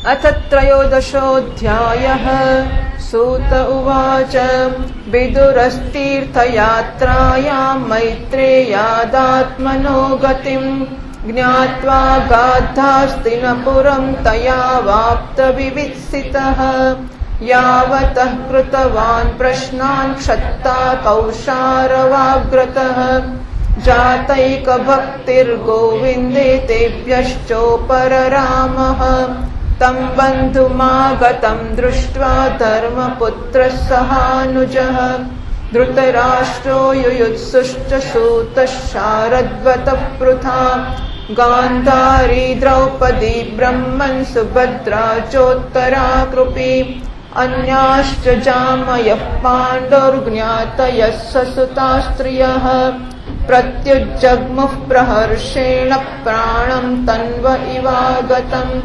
अथ त्रयोदशोऽध्यायः। सूत उवाच विदुरस्तीर्थयात्रायां मैत्रेयादात्मनो गतिं ज्ञात्वा गाद्धास्तिनपुरं तया वाप्तविवित्सितः। यावतः कृतवान् प्रश्नान् क्षत्ता कौशारवाग्रतः। जातैकभक्तिर्गोविन्दे तेभ्यश्चोपररामः। तं बन्धुमागतं दृष्ट्वा धर्मपुत्रः सहानुजः। धृतराष्ट्रो युयुत्सुश्च सूतः शारद्वतः पृथा। गान्धारी द्रौपदी ब्रह्मन् सुभद्रा चोत्तरा कृपी। अन्याश्च जामयः पाण्डोर्ज्ञातयः ससुता स्त्रियः। प्रत्युज्जग्मुः प्रहर्षेण प्राणं तन्व इवागतम्।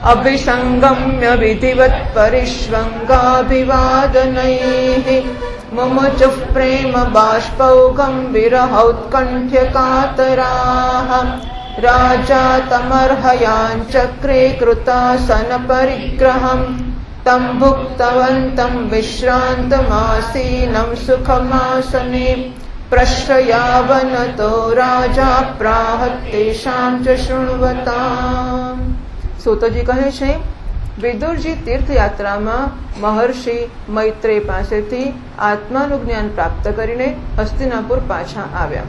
अभिसङ्गम्य विधिवत् परिष्वङ्गाभिवादनैः। मुमुचुः प्रेम बाष्पौघं विरहौत्कण्ठ्यकातराः। राजा तमर्हयाञ्चक्रे कृतासनपरिग्रहम्। तं भुक्तवन्तं विश्रान्तमासीनं सुखमासने। प्रश्रयावनतो राजा प्राह तेषां च शृण्वताम्। सूतजी કહે છે, વિદુરજી તીર્થયાત્રામાં મહર્ષિ મૈત્રેય પાસેથી આત્માનું જ્ઞાન પ્રાપ્ત કરીને હસ્તિનાપુર પાછા આવ્યા.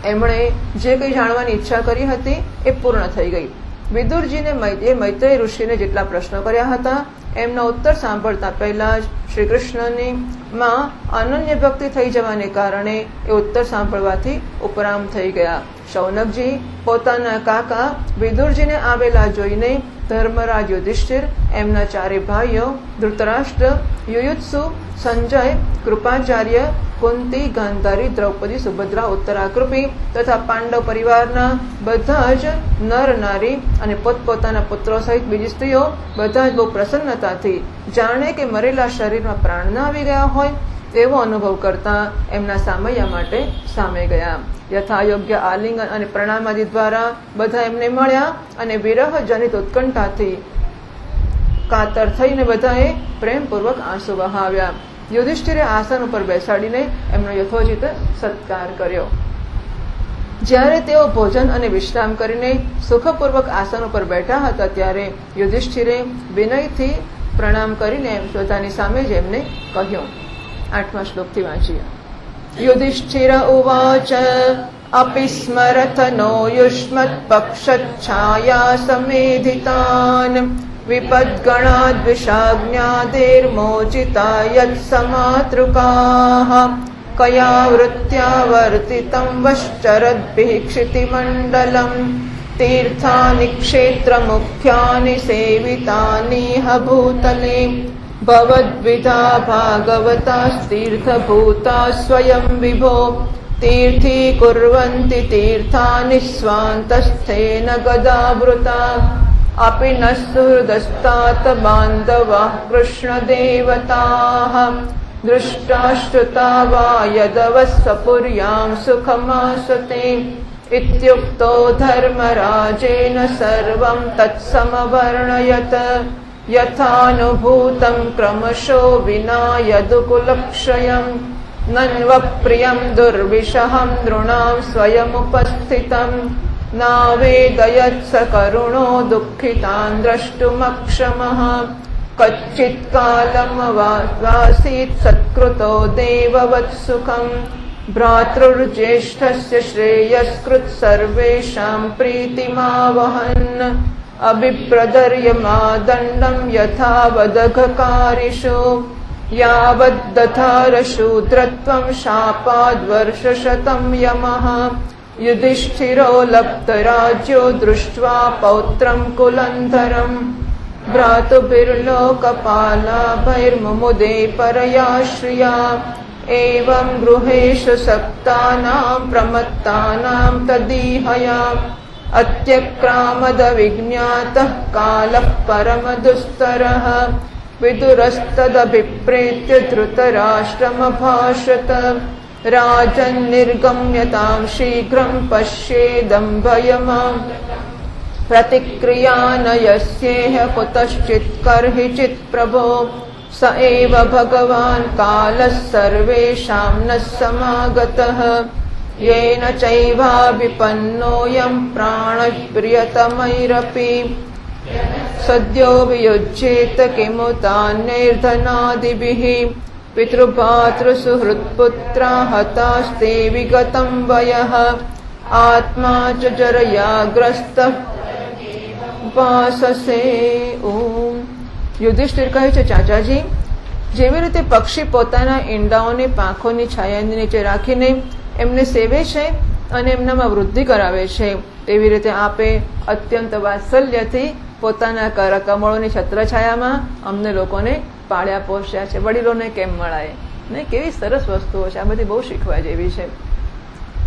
એમણે જે કંઈ જાણવાની ઈચ્છા કરી હતી એ પૂર્ણ થઈ ગઈ. વિદુરજીને મૈત્રેય ઋષિને જેટલા પ્રશ્નો કર્યા હતા એમનો ઉત્તર સાંભળતા પહેલા જ શ્રી કૃષ્ણની માં અનન્ય ભક્તિ થઈ જવાને કારણે એ ઉત્તર સાંભળવાથી ઉપરામ થઈ ગયા. શૌનકજી પોતાના કાકા વિદુરજીને આવેલા જોઈને ધર્મરાજ યુધિષ્ઠિર, એમના ચારે ભાઈઓ ધૃતરાષ્ટ્ર, યુયુત્સુ, સંજય, કૃપાચાર્ય, કુંતી, ગાંધારી, દ્રૌપદી, સુભદ્રા, ઉત્તરાકૃપી તથા પાંડવ પરિવારના બધા જ નર નારી અને પોતપોતાના પુત્રો સહિત બીજી સ્ત્રીઓ બધા જ બહુ પ્રસન્નતાથી જાણે કે મરેલા શરીરમાં પ્રાણ ન આવી ગયા હોય એવો અનુભવ કરતા એમના સામૈયા માટે સામે ગયા. યથાયોગ્ય આલિંગન અને પ્રણામાદિ દ્વારા બધા એમને મળ્યા અને વિરહ જનિત ઉત્કંઠાથી કાતર થઈને બધાએ પ્રેમપૂર્વક આંસુ વહાવ્યા. યુધિષ્ઠિરે આસન ઉપર બેસાડીને એમનો યથોચિત સત્કાર કર્યો. જ્યારે તેઓ ભોજન અને વિશ્રામ કરીને સુખપૂર્વક આસન ઉપર બેઠા હતા ત્યારે યુધિષ્ઠિરે વિનયથી પ્રણામ કરીને બધાની સામે જ એમને કહ્યું. 8મા શ્લોકથી વાંચીએ. યુધિષ્ઠિર ઉવાચ અપિ સ્મરથનો યુષ્મત્ પક્ષચ્છાયા સમેધિતાન વિપદ્ગણાદ્વિષાજ્ઞાદેર્મોચિતા યત્ સમાતૃકાઃ કયા વૃત્યાવર્તિतं વશ્ચરદ્ભિः ક્ષિતિમण्डलं તીર્થાનિ ક્ષેત્રમુખ્યાનિ સેવિતાનિહ ભૂતલે ભવદ્વિધા ભાગવતાસ્તીર્થભૂતા સ્વયં વિભો તીર્થી કુર્વન્તિ તીર્થાનિ સ્વાંતસ્થેન ગદાવૃતા अपि न सुहृदस्तात बान्धवाः कृष्णदेवताः दृष्टाश्रुता वा यदवः स्वपुर्यां सुखमासते इत्युक्तो धर्मराजेन सर्वं तत्समवर्णयत् यथानुभूतं क्रमशो विना यदुकुलक्षयं नन्वप्रियं दुर्विषहं नृणां स्वयमुपस्थितं नावेदयत्स करुणो दुःखितान् द्रष्टुमक्षमः कच्चित् कालमवासीत् सत्कृतो देववत्सुखम् भ्रातृर्ज्येष्ठस्य श्रेयस्कृत् सर्वेषां प्रीतिमावहन् अभिप्रदर्यमादण्डं यथावदघकारिषु यावद्दधारशूद्रत्वं शापाद्वर्षशतं यमः युधिष्ठिरो लब्धराज्यो दृष्ट्वा पौत्रं कुलन्धरम् भ्रातुभिर्लोकपालाभैर्मुमुदे परया श्रिया एवं गृहेषु सक्तानां प्रमत्तानां तदीहया अत्यक्रामदविज्ञातः कालः परमदुस्तरः विदुरस्तदभिप्रेत्य धृतराष्ट्रमभाषत राजन्निर्गम्यतां शीघ्रं पश्येदं भयमाम् प्रतिक्रिया न यस्येह कुतश्चित् कर्हिचित् प्रभो स एव भगवान् कालः सर्वेषां न समागतः येन चैवाभिपन्नोऽयं प्राणः प्रियतमैरपि सद्यो वियुज्येत किमुतान्यैर्धनादिभिः पितृभातृसुहृत्पुत्रा हतास्ते विगतं वयः आत्मा च जरयाग्रस्तः उपाससे। ओम યુધિષ્ઠિર કહે છે, ચાચાજી, જેવી રીતે પક્ષી પોતાના ઈંડાઓને પાંખોની છાયાની નીચે રાખીને એમને સેવે છે અને એમનામાં વૃદ્ધિ કરાવે છે, તેવી રીતે આપે અત્યંત વાત્સલ્યથી પોતાના કરકમળોની છત્રછાયામાં અમને લોકોને પાળ્યા પોષ્યા છે. વડીલોને કેમ મળાય ને, કેવી સરસ વસ્તુઓ છે. આ બધી બહુ શીખવા જેવી છે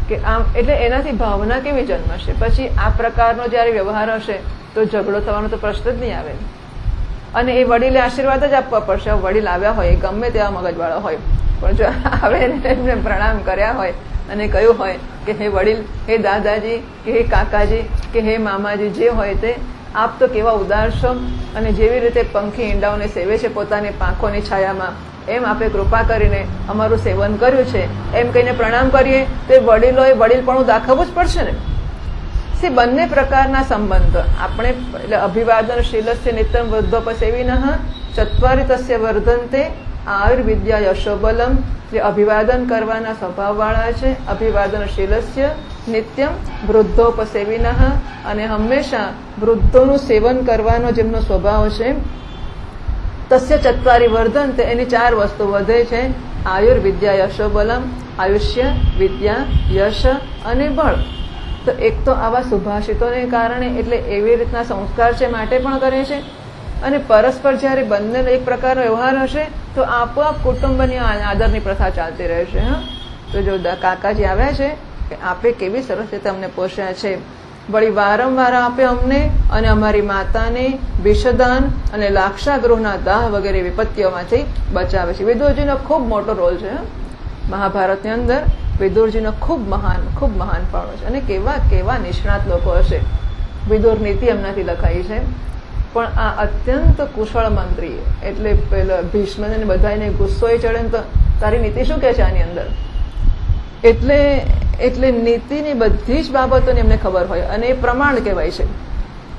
કે આમ એટલે એનાથી ભાવના કેવી જન્મશે. પછી આ પ્રકારનો જયારે વ્યવહાર હશે તો ઝઘડો થવાનો તો પ્રશ્ન જ નહીં આવે. અને એ વડીલે આશીર્વાદ જ આપવા પડશે. વડીલ આવ્યા હોય ગમે તેવા મગજવાળા હોય, પણ જો આવે એમને પ્રણામ કર્યા હોય અને કહ્યું હોય કે હે વડીલ, હે દાદાજી, કે હે કાકાજી, કે હે મામાજી, જે હોય તે આપ તો કેવા ઉદાર છો અને જેવી રીતે પંખી ઈંડાઓને સેવે છે પોતાની પાંખોની છાયામાં, એમ આપે કૃપા કરીને અમારું સેવન કર્યું છે એમ કહીને પ્રણામ કરીએ તો એ વડીલોએ વડીલપણું દાખવવું જ પડશે ને. બંને પ્રકારના સંબંધ આપણે એટલે અભિવાદનશીલસ્ય નિત્યમ વૃદ્ધોપસેવિનઃ ચત્વારી તસ્ય વર્ધન્તે આયુર્વિદ્યા યશોબલમ. જે અભિવાદન કરવાના સ્વભાવવાળા છે, અભિવાદનશીલસ્ય નિત્યમ વૃદ્ધોપસેવિનઃ, અને હંમેશા વૃદ્ધોનું સેવન કરવાનો જેમનો સ્વભાવ છે, તસ્ય ચત્વારી વર્ધન્તે, એની 4 વસ્તુ વધે છે. આયુર્વિદ્યા યશોબલમ, આયુષ્ય, વિદ્યા, યશ અને બળ. તો એક તો આવા સુભાષિતોને કારણે એટલે એવી રીતના સંસ્કાર છે માટે પણ કરે છે, અને પરસ્પર જયારે બંને એક પ્રકારનો વ્યવહાર હશે તો આપોઆપ કુટુંબની આદરની પ્રથા ચાલતી રહેશે. તો જો કાકાજી આવ્યા છે કે આપે કેવી સરસ રીતે અમને પોષ્યા છે, વળી વારંવાર આપે અમને અને અમારી માતાને વિષદાન અને લાક્ષાગૃહના દાહ વગેરે વિપત્તિઓમાંથી બચાવે છે. વિદુરજીનો ખૂબ મોટો રોલ છે મહાભારતની અંદર. વિદુરજીનો ખૂબ મહાન ફાળો છે, અને કેવા કેવા નિષ્ણાત લોકો હશે. વિદુર નીતિ એમનાથી લખાઈ છે, પણ આ અત્યંત કુશળ મંત્રી, એટલે પેલા ભીષ્મને બધાને ગુસ્સો ચડે ને તો તારી નીતિ શું કે છે આની અંદર, એટલે નીતિની બધી જ બાબતોની એમને ખબર હોય, અને એ પ્રમાણ કહેવાય છે.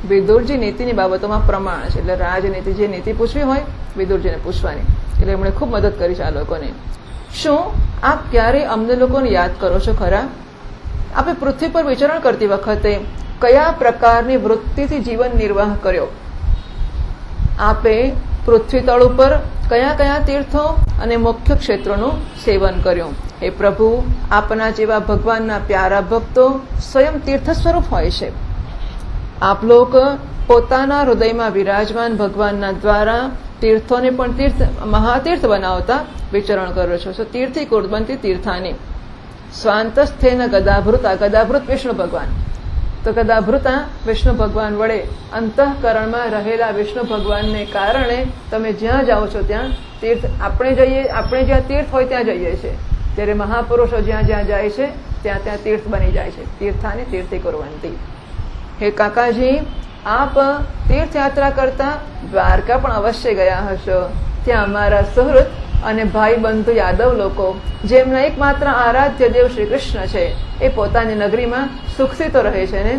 વિદુરજી નીતિની બાબતોમાં પ્રમાણ છે, એટલે રાજનીતિ જે નીતિ પૂછવી હોય વિદુરજીને પૂછવાની, એટલે એમણે ખૂબ મદદ કરી છે આ લોકોને. શું આપ ક્યારે અમને લોકોને યાદ કરો છો ખરા? આપે પૃથ્વી પર વિચરણ કરતી વખતે કયા પ્રકારની વૃત્તિથી જીવન નિર્વાહ કર્યો? આપે પૃથ્વી તળ ઉપર કયા કયા તીર્થો અને મુખ્ય ક્ષેત્રોનું સેવન કર્યું? હે પ્રભુ, આપના જેવા ભગવાનના પ્યારા ભક્તો સ્વયં તીર્થ સ્વરૂપ હોય છે. આપ લોક પોતાના હૃદયમાં વિરાજમાન ભગવાનના દ્વારા તીર્થોને પણ મહાતીર્થ બનાવતા વિચરણ કરો છો. તીર્થી કુર્બંતી તીર્થાની સ્વાંતસ્થેન ગદાભૃતા. ગદાભૃત વિષ્ણુ ભગવાન, તો ગદાભૃતા વિષ્ણુ ભગવાન વડે અંતઃકરણમાં રહેલા વિષ્ણુ ભગવાનને કારણે તમે જ્યાં જાઓ છો ત્યાં તીર્થ. આપણે જ્યાં તીર્થ હોય ત્યાં જઈએ છીએ, ત્યારે મહાપુરુષો જ્યાં જ્યાં જાય છે ત્યાં ત્યાં તીર્થ બની જાય છે. તીર્થાની તીર્થી કુર્વંતી. હે કાકાજી, આપ તીર્થયાત્રા કરતા દ્વારકા પણ અવશ્ય ગયા હશો. ત્યાં અમારા સુહૃત અને ભાઈ બંધુ યાદવ લોકો, જેમના એકમાત્ર આરાધ્ય દેવ શ્રી કૃષ્ણ છે, એ પોતાની નગરીમાં સુખથી તો રહે છે ને.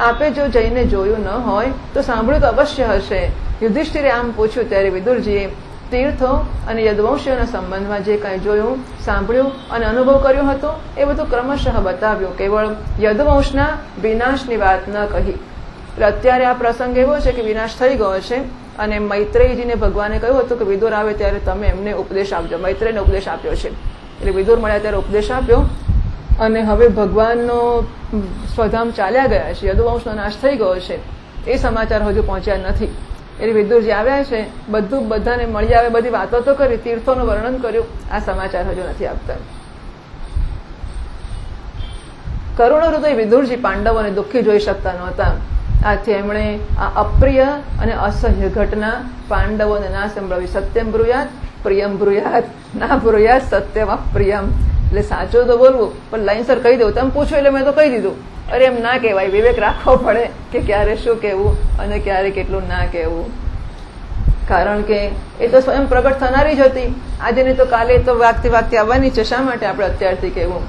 આપે જો જઈને જોયું ન હોય તો સાંભળ્યું તો અવશ્ય હશે. યુધિષ્ઠિરે આમ પૂછ્યું ત્યારે વિદુરજીએ તીર્થો અને યદુવંશીઓના સંબંધમાં જે કંઈ જોયું, સાંભળ્યું અને અનુભવ કર્યો હતો એ બધું ક્રમશઃ બતાવ્યું. કેવળ યદુવંશના વિનાશની વાત ન કહી. એટલે અત્યારે આ પ્રસંગ એવો છે કે વિનાશ થઈ ગયો છે, અને મૈત્રેયજીને ભગવાને કહ્યું હતું કે વિદુર આવે ત્યારે તમે એમને ઉપદેશ આપજો. મૈત્રેયને ઉપદેશ આપ્યો છે, એટલે વિદુર મળ્યા ત્યારે ઉપદેશ આપ્યો, અને હવે ભગવાનનો સ્વધામ ચાલ્યા ગયા છે, યદુવંશનો નાશ થઈ ગયો છે, એ સમાચાર હજુ પહોંચ્યા નથી. એટલે વિદુરજી આવ્યા છે, બધું બધાને મળી આવે, બધી વાતો તો કરી, તીર્થોનું વર્ણન કર્યું, આ સમાચાર હજુ નથી આપતા. કરુણ હૃદય વિદુરજી પાંડવોને દુઃખી જોઈ શકતા નહોતા. આથી એમણે આ અપ્રિય અને અસહ્ય ઘટના પાંડવોને ના સંભળાવી. સત્યમ બ્રુયાત પ્રિયમ બ્રુયાત, ના બ્રુયાત સત્યમ અપ્રિયમ. એટલે સાચું તો બોલવું, પણ લાઈનસર કહી દઉં. તમે પૂછો એટલે મેં તો કહી દીધું. અરે એમ ના કહેવાય, વિવેક રાખવો પડે કે ક્યારે શું કહેવું અને ક્યારે કેટલું ના કહેવું. કારણ કે એ તો સ્વયં પ્રગટ થનારી જ હતી, આજે નહીં તો કાલે તો વાગતી વાગતી આવવાની છે. શા માટે આપણે અત્યારથી કહેવું?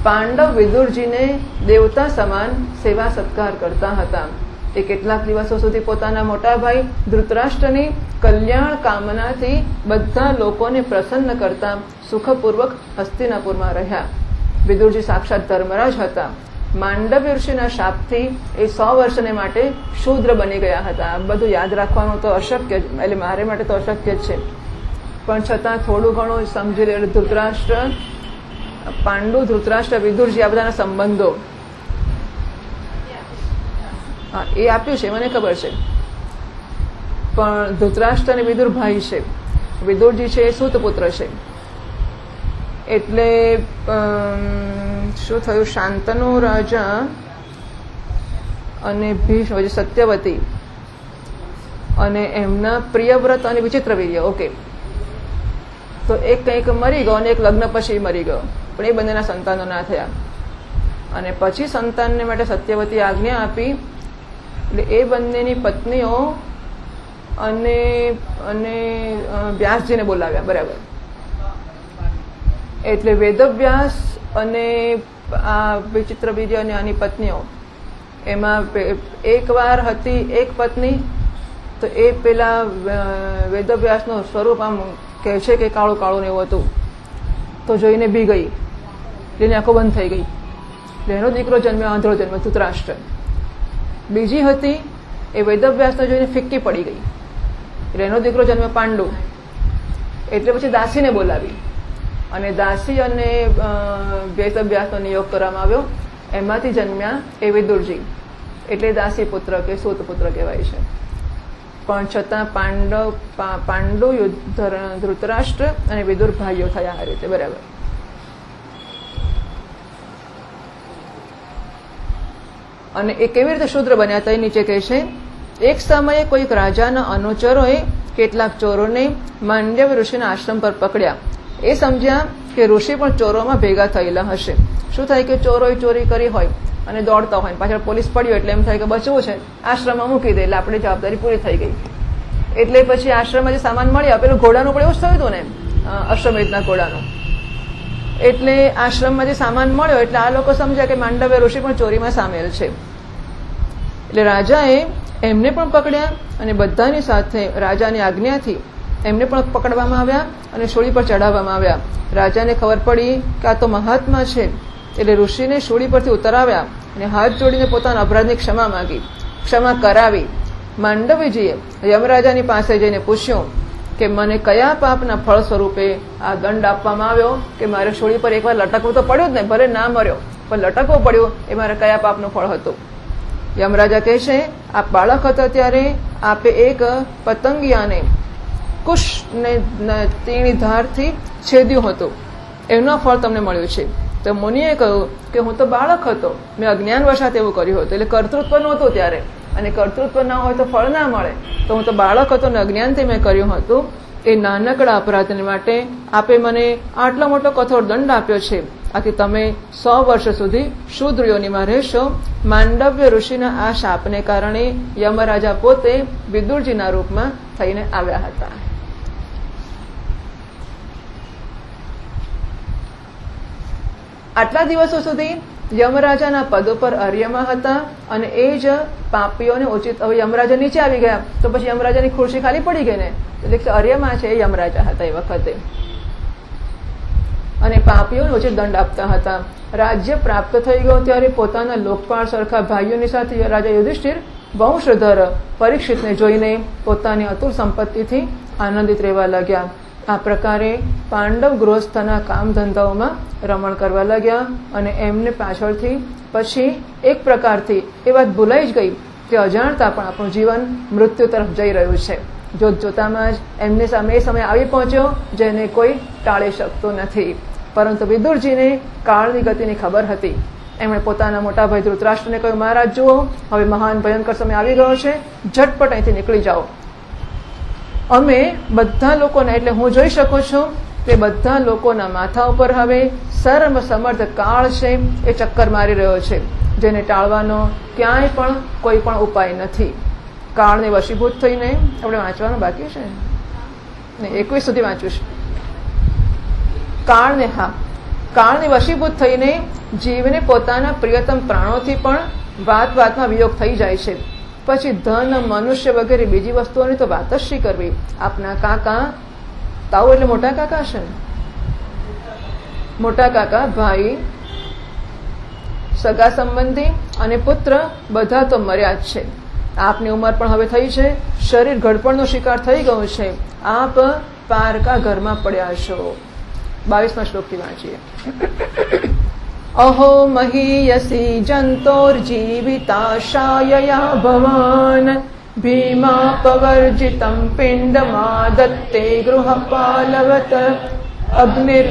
પાંડવ વિદુરજીને દેવતા સમાન સેવા સત્કાર કરતા હતા. એ કેટલાક દિવસો સુધી પોતાના મોટા ભાઈ ધૃતરાષ્ટ્રની કલ્યાણ કામનાથી બધા લોકોને પ્રસન્ન કરતા સુખપૂર્વક હસ્તિનાપુરમાં રહ્યા. વિદુરજી સાક્ષાત ધર્મરાજ હતા. માંડવ્ય ઋષિના શાપથી એ 100 વર્ષને માટે શૂદ્ર બની ગયા હતા. આ બધું યાદ રાખવાનું તો અશક્ય, એટલે મારે માટે તો અશક્ય જ છે, પણ છતાં થોડું ઘણું સમજી લે. ધૃતરાષ્ટ્ર, પાંડુ, ધૃતરાષ્ટ્ર, વિદુરજી, આ બધાના સંબંધો હા એ આપ્યું છે, મને ખબર છે. પણ ધૃતરાષ્ટ્ર અને વિદુર ભાઈ છે. વિદુરજી છે એ સૂતપુત્ર છે. એટલે શું થયું? શાંતનુ રાજા અને ભીષ્મ, સત્યવતી અને એમના પ્રિયવ્રત અને વિચિત્રવીર્ય, ઓકે, તો એક કંઈક મરી ગયો અને એક લગ્ન પછી મરી ગયો, પણ એ બંનેના સંતાનો ના થયા. અને પછી સંતાનને માટે સત્યવતી આજ્ઞા આપી. એટલે એ બંનેની પત્નીઓ અને વ્યાસજીને બોલાવ્યા. બરાબર. એટલે વેદવ્યાસ અને આ વિચિત્રવીર્ય અને આની પત્નીઓ, એમાં એકવાર હતી એક પત્ની, તો એ પેલા વેદવ્યાસનું સ્વરૂપ આમ કહે છે કે કાળું કાળું એવું હતું, તો જોઈને બી ગઈ, એની આંખો બંધ થઈ ગઈ. એનો દીકરો જન્મ્યો, આંધળો જન્મ્યો, ધૃતરાષ્ટ્ર. બીજી હતી એ વેદવ્યાસને જોઈને ફિક્કી પડી ગઈ, એટલે એનો દીકરો જન્મ્યો પાંડુ. એટલે પછી દાસીને બોલાવી અને દાસી અને વેદવ્યાસનો નિયોગ કરવામાં આવ્યો. એમાંથી જન્મ્યા એ વિદુરજી, એટલે દાસી પુત્ર કે સૂત પુત્ર કહેવાય છે. પણ છતાં પાંડુ ધૃતરાષ્ટ્ર અને વિદુર ભાઈઓ થયા આ રીતે. બરાબર. અને એ કેવી રીતે શૂદ્ર બન્યા હતા એ નીચે કહે છે. એક સમયે કોઈક રાજાના અનુચરોએ કેટલાક ચોરોને માંડવ્ય ઋષિના આશ્રમ પર પકડ્યા. એ સમજ્યા કે ઋષિ પણ ચોરોમાં ભેગા થયેલા હશે. શું થાય કે ચોરોએ ચોરી કરી હોય અને દોડતા હોય, પાછળ પોલીસ પડ્યો એટલે એમ થાય કે બચવું છે, આશ્રમમાં મૂકી દે, એટલે આપણી જવાબદારી પૂરી થઈ ગઈ. એટલે પછી આશ્રમમાં જે સામાન મળ્યા, પેલું ઘોડાનું પણ એવું જ થયું હતું ને, અશ્વમેધના ઘોડાનું. એટલે આશ્રમમાં જે સામાન મળ્યો એટલે આ લોકો સમજ્યા કે માંડવ્ય ઋષિ પણ ચોરીમાં સામેલ છે. એટલે રાજાએ એમને પણ પકડ્યા અને બધાની સાથે રાજાની આજ્ઞાથી એમને પણ પકડવામાં આવ્યા અને શૂળી પર ચડાવવામાં આવ્યા. રાજાને ખબર પડી કે આ તો મહાત્મા છે, એટલે ઋષિને શૂળી પરથી ઉતરાવ્યા અને હાથ જોડીને પોતાના અપરાધની ક્ષમા માંગી, ક્ષમા કરાવી. માંડવ્યજીએ યમરાજાની પાસે જઈને પૂછ્યું કે મને કયા પાપના ફળ સ્વરૂપે આ દંડ આપવામાં આવ્યો કે મારે શૂળી પર એકવાર લટકવું તો પડ્યું જ ને, ભલે ના મર્યો પણ લટકવું પડ્યું, એ મારે કયા પાપનું ફળ હતું? યમરાજા કહે છે, આપ બાળક હતા ત્યારે આપે એક પતંગિયાને કુશને તેની ધારથી છેદ્યું હતું, એનું ફળ તમને મળ્યું છે. તો મુનિએ કહ્યું કે હું તો બાળક હતો, મેં અજ્ઞાન વશાત એવું કર્યું હતું, એટલે કર્તૃત્વ નહોતું ત્યારે, અને કર્તૃત્વ ના હોય તો ફળ ના મળે, તો હું તો બાળક હતો ને અજ્ઞાનથી મેં કર્યું હતું. એ નાનકડા અપરાધને માટે આપે મને આટલો મોટો કઠોર દંડ આપ્યો છે, આથી તમે 100 વર્ષ સુધી શૂદ્ર યોનિમાં રહેશો. માંડવ્ય ઋષિના આ શાપને કારણે યમરાજા પોતે વિદુરજીના રૂપમાં થઈને આવ્યા હતા. આટલા દિવસો સુધી યમરાજાના પદ ઉપર અર્યમા હતા અને એ જ પાપીઓને ઉચિત. હવે યમરાજા નીચે આવી ગયા તો પછી યમરાજાની ખુરશી ખાલી પડી ગઈ ને, એટલે અર્યમા છે એ યમરાજા હતા એ વખતે, અને પાપીઓને ઉચિત દંડ આપતા હતા. રાજ્ય પ્રાપ્ત થઈ ગયો ત્યારે પોતાના લોકપાળ સરખા ભાઈઓની સાથે રાજા યુધિષ્ઠિર વંશધર પરીક્ષિતને જોઈને પોતાની અતુલ સંપત્તિથી આનંદિત રહેવા લાગ્યા. આ પ્રકારે પાંડવ ગૃહસ્થના કામ ધંધાઓમાં રમણ કરવા લાગ્યા અને એમને પાછળથી પછી એક પ્રકારથી એ વાત ભૂલાઈ જ ગઈ કે અજાણતા પણ આપણું જીવન મૃત્યુ તરફ જઈ રહ્યું છે. જોત જોતામાં જ એમની સામે એ સમય આવી પહોંચ્યો જેને કોઈ ટાળી શકતું નથી. પરંતુ વિદુરજીને કાળની ગતિની ખબર હતી. એમણે પોતાના મોટા ભાઈ ધૃતરાષ્ટ્રને કહ્યું, મહારાજ જુઓ, હવે મહાન ભયંકર સમય આવી ગયો છે, ઝટપટ અહીંથી નીકળી જાઓ. અમે બધા લોકોને, એટલે હું જોઈ શકું છું તે બધા લોકોના માથા ઉપર હવે સર્વ સમર્થ કાળ છે એ ચક્કર મારી રહ્યો છે, જેને ટાળવાનો ક્યાંય પણ કોઈ પણ ઉપાય નથી. કાળને વશીભૂત થઈને આપણે વાંચવાનું બાકી છે ને, 21 સુધી વાંચ્યું છે. કાળને વશીભૂત થઈને જીવને પોતાના પ્રિયતમ પ્રાણોથી પણ વાતમાં વિયોગ થઈ જાય છે. પછી ધન, મનુષ્ય વગેરે બીજી વસ્તુઓની તો વાત જ શી કરવી. આપના કાકા, તાવ એટલે મોટા કાકા છે, મોટા કાકા, ભાઈ, સગા સંબંધી અને પુત્ર બધા તો મર્યા જ છે. આપની ઉંમર પણ હવે થઈ છે, શરીર ઘડપણનો શિકાર થઈ ગયું છે, આપ પારકા ઘરમાં પડ્યા છો. 22મા શ્લોકથી વાંચીએ. અહો મહીયસી જંતોર્જીવિતાશાયયા ભવાન ભીમાપવર્જિતમ પિંડમાદત્તે ગૃહપાલવત અગ્નિર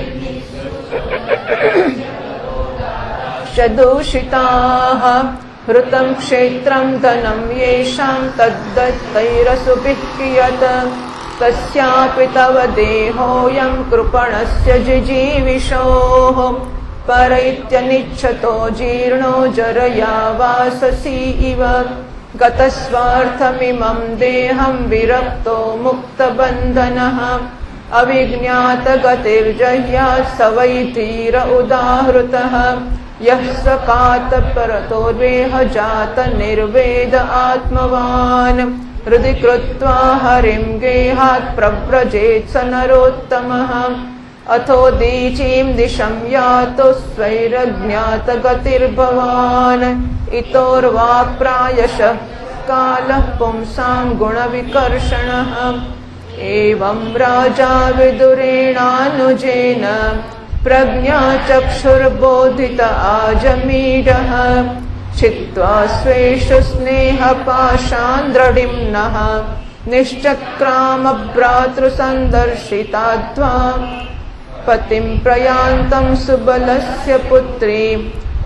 સદોષિતાઃ હૃતમ ક્ષેત્રમ ધનમ યેષાં તદ્દત્તૈરસુભિઃ કિયત તસ્યાપિ તવ દેહોયં કૃપણસ્ય જીજીવિષોઃ પરૈત્યનિચ્છતો જીર્ણો જરયા વાસસી ઇવ ગતસ્વાર્થમિમં દેહં વિરક્તો મુક્તબંધનઃ અવિજ્ઞાત ગતિર્જહ્યા સ વૈ ધીર ઉદાહૃતઃ યઃ સકાત પરતોર્વેહ જાત નિર્વેદ આત્મવાન હૃદિ કૃત્વા હરિમ ગેહાત પ્રવ્રજેત સ નરોત્તમઃ અથો દીચીમ દિશમ યાતો સ્વૈરજ્ઞાત ગતિર્ભવાન ઇતોર્વા પ્રાયશઃ કાલઃ પુંસાં ગુણવિકર્ષણઃ એવં રાજા વિદુરેણાનુજેન પ્રજ્ઞાચક્ષુર્બોધિત આજમીઢઃ छित्त्वा स्वेषु स्नेहपाशान् द्रढिम्नः निश्चक्रामभ्रातृसन्दर्शिताध्वा पतिं प्रयान्तं सुबलस्य पुत्री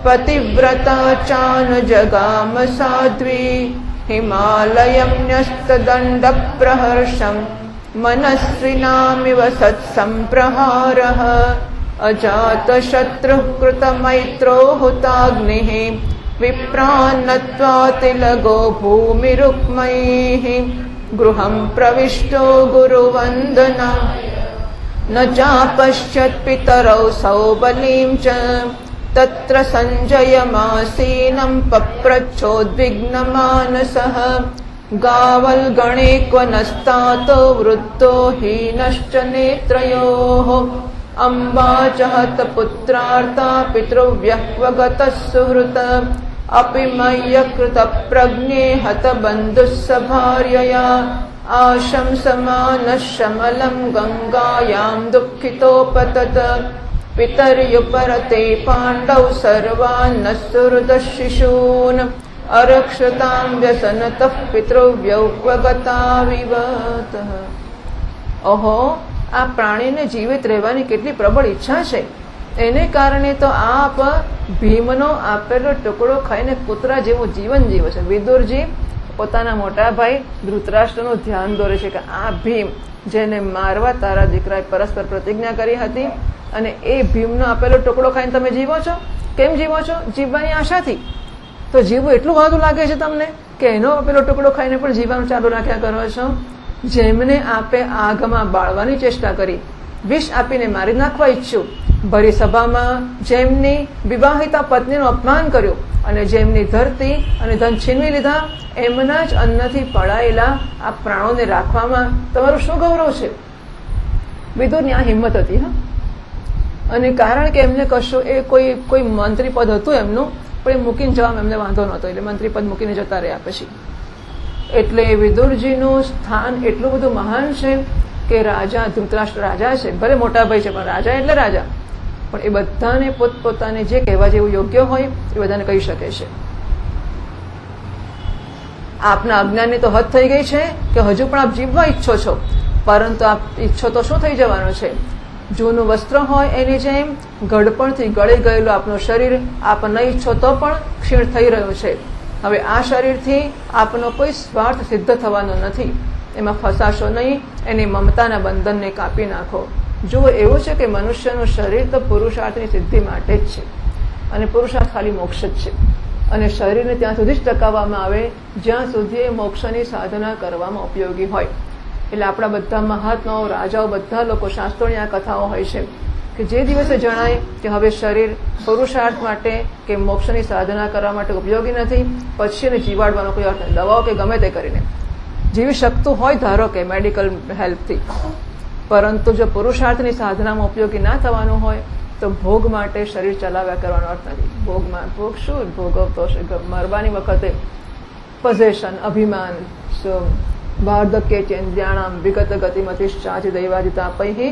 पतिव्रता चानुजगाम साध्वी हिमालयं न्यस्तदण्डप्रहर्षं मनस्विनामिव सत्सम्प्रहारः अजातशत्रुः कृतमैत्रो हुताग्निः विप्रान्नत्वा तिलगो भूमिरुक्मैः गृहं प्रविष्टो गुरुवन्दना न चापश्यत् पितरौ सौबलीं च तत्र सञ्जयमासीनं पप्रच्छोद्विग्नमानसः गावल्गणे क्व नस्तातो वृद्धो हीनश्च नेत्रयोः अम्बा च हतपुत्रार्ता पितृव्यः क्व गतः सुहृत् अपि मय्यकृतप्रज्ञे हतबन्धुः स भार्यया आशंसमानः शमलं गङ्गायां दुःखितोपतत् पितर्युपरते पाण्डौ सर्वान् सुहृदः शिशून् अरक्षतां व्यसनतः पितृव्यौ क्व गताविवतः। ઓહો, આ પ્રાણીને જીવિત રહેવાની કેટલી પ્રબળ ઈચ્છા છે, એને કારણે તો આપ ભીમનો આપેલો ટુકડો ખાઈને કૂતરા જેવું જીવન જીવે છે. વિદુરજી પોતાના મોટા ભાઈ ધૃતરાષ્ટ્રનું ધ્યાન દોરે છે કે આ ભીમ જેને મારવા તારા દીકરાએ પરસ્પર પ્રતિજ્ઞા કરી હતી, અને એ ભીમનો આપેલો ટુકડો ખાઈને તમે જીવો છો. કેમ જીવો છો? જીવવાની આશાથી. તો જીવવું એટલું વાધું લાગે છે તમને કે એનો આપેલો ટુકડો ખાઈને પણ જીવવાનું ચાલુ રાખ્યા કરો છો. જેમને આપે આગમાં બાળવાની ચેષ્ટા કરી, વિષ આપીને મારી નાખવા ઈચ્છ્યું, ભરી સભામાં જેમની વિવાહિતા પત્નીનું અપમાન કર્યું અને જેમની ધરતી અને ધન છીનવી લીધા, એમના જ અન્નથી પડાયેલા આ પ્રાણોને રાખવામાં તમારું શું ગૌરવ છે? વિદુરની આ હિંમત હતી. હા, અને કારણ કે એમને કશું એ કોઈ મંત્રી પદ હતું એમનું, પણ એ મૂકીને જવામાં એમને વાંધો નહોતો, એટલે મંત્રી પદ મૂકીને જતા રહ્યા. પછી એટલે વિદુરજીનું સ્થાન એટલું બધું મહાન છે કે રાજા ધૃતરાષ્ટ્ર રાજા છે, ભલે મોટા ભાઈ છે પણ રાજા એટલે રાજા, પણ એ બધાને પોતપોતાને જે કહેવા જેવું યોગ્ય હોય એ બધાને કહી શકે છે. આપના અજ્ઞાનની તો હદ થઈ ગઈ છે કે હજુ પણ આપ જીવવા ઈચ્છો છો, પરંતુ આપ ઈચ્છો તો શું થઈ જવાનું છે? જૂનું વસ્ત્ર હોય એની જેમ ગળપણથી ગળી ગયેલું આપનું શરીર આપ ન ઈચ્છો તો પણ ક્ષીણ થઈ રહ્યું છે. હવે આ શરીરથી આપનો કોઈ સ્વાર્થ સિદ્ધ થવાનો નથી, એમાં ફસાશો નહીં. એની મમતાના બંધનને કાપી નાખો. જો એવું છે કે મનુષ્યનું શરીર તો પુરુષાર્થની સિદ્ધિ માટે જ છે, અને પુરુષાર્થ ખાલી મોક્ષ જ છે, અને શરીરને ત્યાં સુધી જ ટકાવવામાં આવે જ્યાં સુધી મોક્ષની સાધના કરવામાં ઉપયોગી હોય. એટલે આપણા બધા મહાત્માઓ, રાજાઓ, બધા લોકો, શાસ્ત્રોની આ કથાઓ હોય છે કે જે દિવસે જણાય કે હવે શરીર પુરુષાર્થ માટે કે મોક્ષની સાધના કરવા માટે ઉપયોગી નથી, પછી એને જીવાડવાનો કોઈ અર્થ નથી. દવાઓ કે ગમે તે કરીને જીવી શકતું હોય, ધારો કે મેડિકલ હેલ્પથી, પરંતુ જો પુરુષાર્થની સાધનામાં ઉપયોગી ના થવાનું હોય તો ભોગ માટે શરીર ચલાવ્યા કરવાનો અર્થ નથી. ભોગ શું ભોગવતો છે? મરવાની વખતે પોઝેશન, અભિમાન, વાર્ધક્ય ચેન્દ્રિયાણામ વિગત ગતિમતિશ્ચાચિ દૈવાજિતાપૈ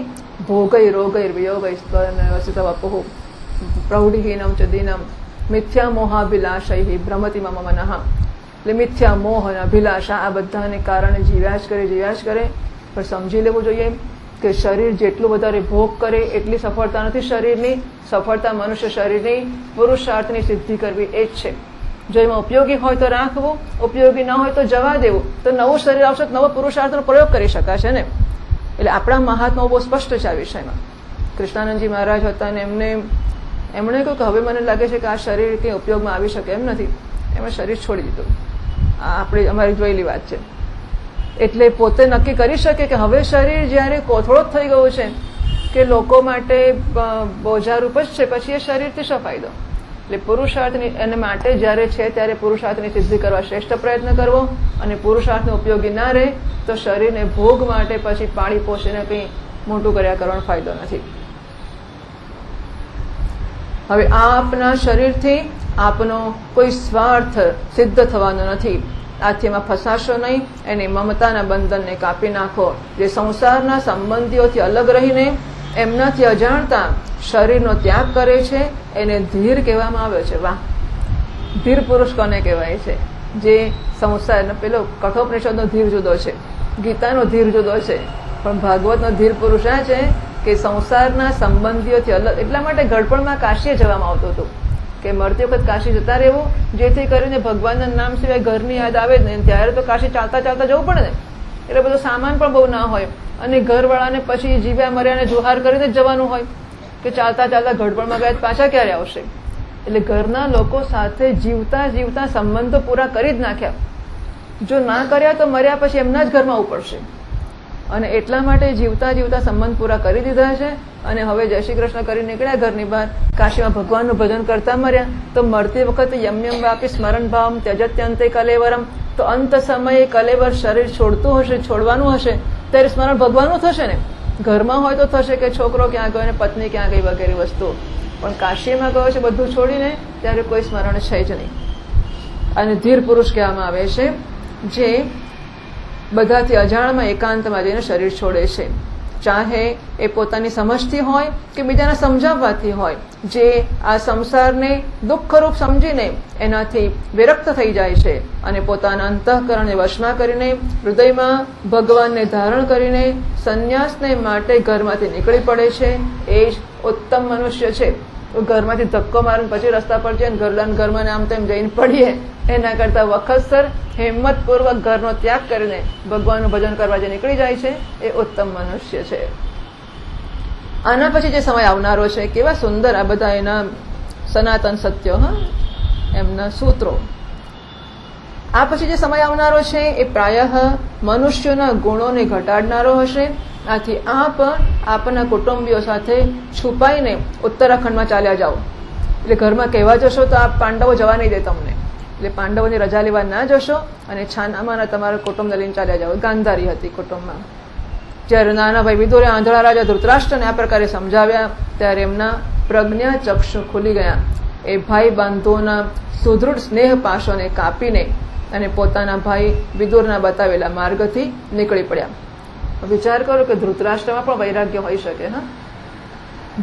ભોગૈ રોગૈ વિયોગૈ સ્તવપુઃ પ્રૌઢિહીનમ ચ દીનમ મિથ્યા મોહાભિલાષૈ ભ્રમતિ મમ મનઃ. એટલે મિથ્યા મોહ અને અભિલાષા આ બધાને કારણે જીવ્યા જ કરે. પણ સમજી લેવું જોઈએ કે શરીર જેટલું વધારે ભોગ કરે એટલી સફળતા નથી. શરીરની સફળતા મનુષ્ય શરીરની પુરુષાર્થની સિદ્ધિ કરવી એ જ છે. જો એમાં ઉપયોગી હોય તો રાખવું, ઉપયોગી ન હોય તો જવા દેવું. તો નવું શરીર આવશે તો નવો પુરુષાર્થનો પ્રયોગ કરી શકાશે ને. એટલે આપણા મહાત્માઓ બહુ સ્પષ્ટ છે આ વિષયમાં. કૃષ્ણાનંદજી મહારાજ હતા અને એમણે કહ્યું કે હવે મને લાગે છે કે આ શરીર કંઈ ઉપયોગમાં આવી શકે એમ નથી. એમણે શરીર છોડી દીધું. આ આપણી અમારી જોયેલી વાત છે. એટલે પોતે નક્કી કરી શકે કે હવે શરીર જ્યારે કોથળો થઈ ગયો છે કે લોકો માટે બોજારૂપ જ છે, પછી એ શરીરથી શું ફાયદો? એટલે પુરુષાર્થની એને માટે જ્યારે છે ત્યારે પુરુષાર્થની સિદ્ધિ કરવા શ્રેષ્ઠ પ્રયત્ન કરવો, અને પુરુષાર્થને ઉપયોગી ના રહે તો શરીરને ભોગ માટે પછી પાળી પોષીને કંઈ મોટું કર્યા કરવાનો ફાયદો નથી. હવે આપના શરીરથી આપનો કોઈ સ્વાર્થ સિદ્ધ થવાનો નથી. આથી એમાં ફસાશો નહીં. એને મમતાના બંધનને કાપી નાખો. જે સંસારના સંબંધીઓથી અલગ રહીને એમનાથી અજાણતા શરીરનો ત્યાગ કરે છે એને ધીર કહેવામાં આવે છે. વાહ! ધીર પુરુષ કોને કહેવાય છે? જે સંસારનો પેલો કઠોપનિષદનો ધીર જુદો છે, ગીતાનો ધીર જુદો છે, પણ ભાગવતનો ધીર પુરુષ આ છે કે સંસારના સંબંધીઓથી અલગ. એટલા માટે ગળપણમાં કાશીએ જવામાં આવતું હતું કે મળતી વખત કાશી જતા રહેવું, જેથી કરીને ભગવાનના નામ સિવાય ઘરની યાદ આવે જ નહીં. ત્યારે તો કાશી ચાલતા ચાલતા જવું પડે ને, એટલે બધો સામાન પણ બહુ ના હોય, અને ઘરવાળાને પછી જીવ્યા મર્યાને જુહાર કરીને જ જવાનું હોય કે ચાલતા ચાલતા ગઢપણમાં ગયા પાછા ક્યારે આવશે. એટલે ઘરના લોકો સાથે જીવતા જીવતા સંબંધો પૂરા કરી જ નાખ્યા. જો ના કર્યા તો મર્યા પછી એમના જ ઘરમાં ઉપડશે. અને એટલા માટે જીવતા જીવતા સંબંધ પૂરા કરી દીધા છે. અને હવે જય શ્રી કૃષ્ણ કરી નીકળ્યા ઘરની બહાર, કાશીમાં ભગવાનનું ભજન કરતા મર્યા. તો મળતી વખતે યમ યમ વાપી સ્મરણ ભાવમ ત્યજત્યંતે કલેવરમ. તો અંત સમયે કલેવર શરીર છોડતું હશે, છોડવાનું હશે, ત્યારે સ્મરણ ભગવાનનું થશે ને. ઘરમાં હોય તો થશે કે છોકરો ક્યાં ગયો ને પત્ની ક્યાં ગઈ વગેરે વસ્તુઓ, પણ કાશીમાં ગયો છે બધું છોડીને, ત્યારે કોઈ સ્મરણ છે જ નહીં. અને ધીર પુરુષ કહેવામાં આવે છે જે બધાથી અજાણમાં એકાંતમાં જઈને શરીર છોડે છે. ચાહે એ પોતાની સમજથી હોય કે બીજાને સમજાવવાથી હોય, જે આ સંસારને દુઃખરૂપ સમજીને એનાથી વિરક્ત થઈ જાય છે અને પોતાના અંતઃકરણને વશમાં કરીને હૃદયમાં ભગવાનને ધારણ કરીને સંન્યાસને માટે ઘરમાંથી નીકળી પડે છે, એ જ ઉત્તમ મનુષ્ય છે. ઘરમાંથી ધક્કો મારીને પછી રસ્તા પર જઈને ઘરમાં આમ તેમ જઈને પડીએ એના કરતા વખતસર હિંમતપૂર્વક ઘરનો ત્યાગ કરીને ભગવાનનું ભજન કરવા જે નીકળી જાય છે એ ઉત્તમ મનુષ્ય છે. આના પછી જે સમય આવનારો છે, કેવા સુંદર આ બધા એના સનાતન સત્યો, એમના સૂત્રો. આ પછી જે સમય આવનારો છે એ પ્રાયઃ મનુષ્યોના ગુણોને ઘટાડનારો હશે. આથી આપ આપના કુટુંબીઓ સાથે છુપાઈને ઉત્તરાખંડમાં ચાલ્યા જાઓ. એટલે ઘરમાં કહેવા જશો તો આપ પાંડવો જવા નહીં દે તમને, એટલે પાંડવોની રજા લેવા ના જશો અને છાનામાના તમારા કુટુંબને લઈને ચાલ્યા જાઓ. ગાંધારી હતી કુટુંબમાં. જ્યારે નાના ભાઈ વિદુરે આંધળા રાજા ધૃતરાષ્ટ્રને આ પ્રકારે સમજાવ્યા ત્યારે એમના પ્રજ્ઞા ચક્ષુ ખુલી ગયા. એ ભાઈ બંધુઓના સુદૃઢ સ્નેહ પાશોને કાપીને અને પોતાના ભાઈ વિદુરના બતાવેલા માર્ગથી નીકળી પડ્યા. વિચાર કરો કે ધૃતરાષ્ટ્રમાં પણ વૈરાગ્ય હોઈ શકે.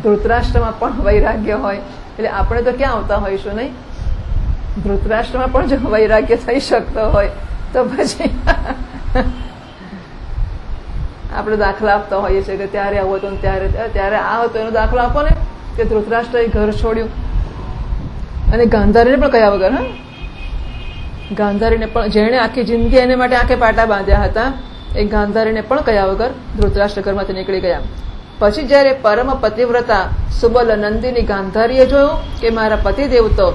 ધૃતરાષ્ટ્રમાં પણ વૈરાગ્ય હોય એટલે આપણે તો ક્યાં આવતા હોઈશું નહીં? ધૃતરાષ્ટ્રમાં પણ જો વૈરાગ્ય થઈ શકતો હોય તો પછી આપણે દાખલા આપતા હોઈએ છીએ કે ત્યારે આવો હતો ત્યારે આ હતો, એનો દાખલો આપો ને કે ધૃતરાષ્ટ્રએ ઘર છોડ્યું અને ગાંધારીને પણ કયા વગર. ગાંધારીને પણ જેણે આખી જિંદગી એને માટે આંખે પાટા બાંધ્યા હતા, એ ગાંધારીને પણ કયા વગર ધૃતરાષ્ટ્ર ઘરમાંથી નીકળી ગયા. પછી જયારે પરમ પતિવ્રતા સુબલ નંદિની ગાંધારીએ જોયું કે મારા પતિદેવ તો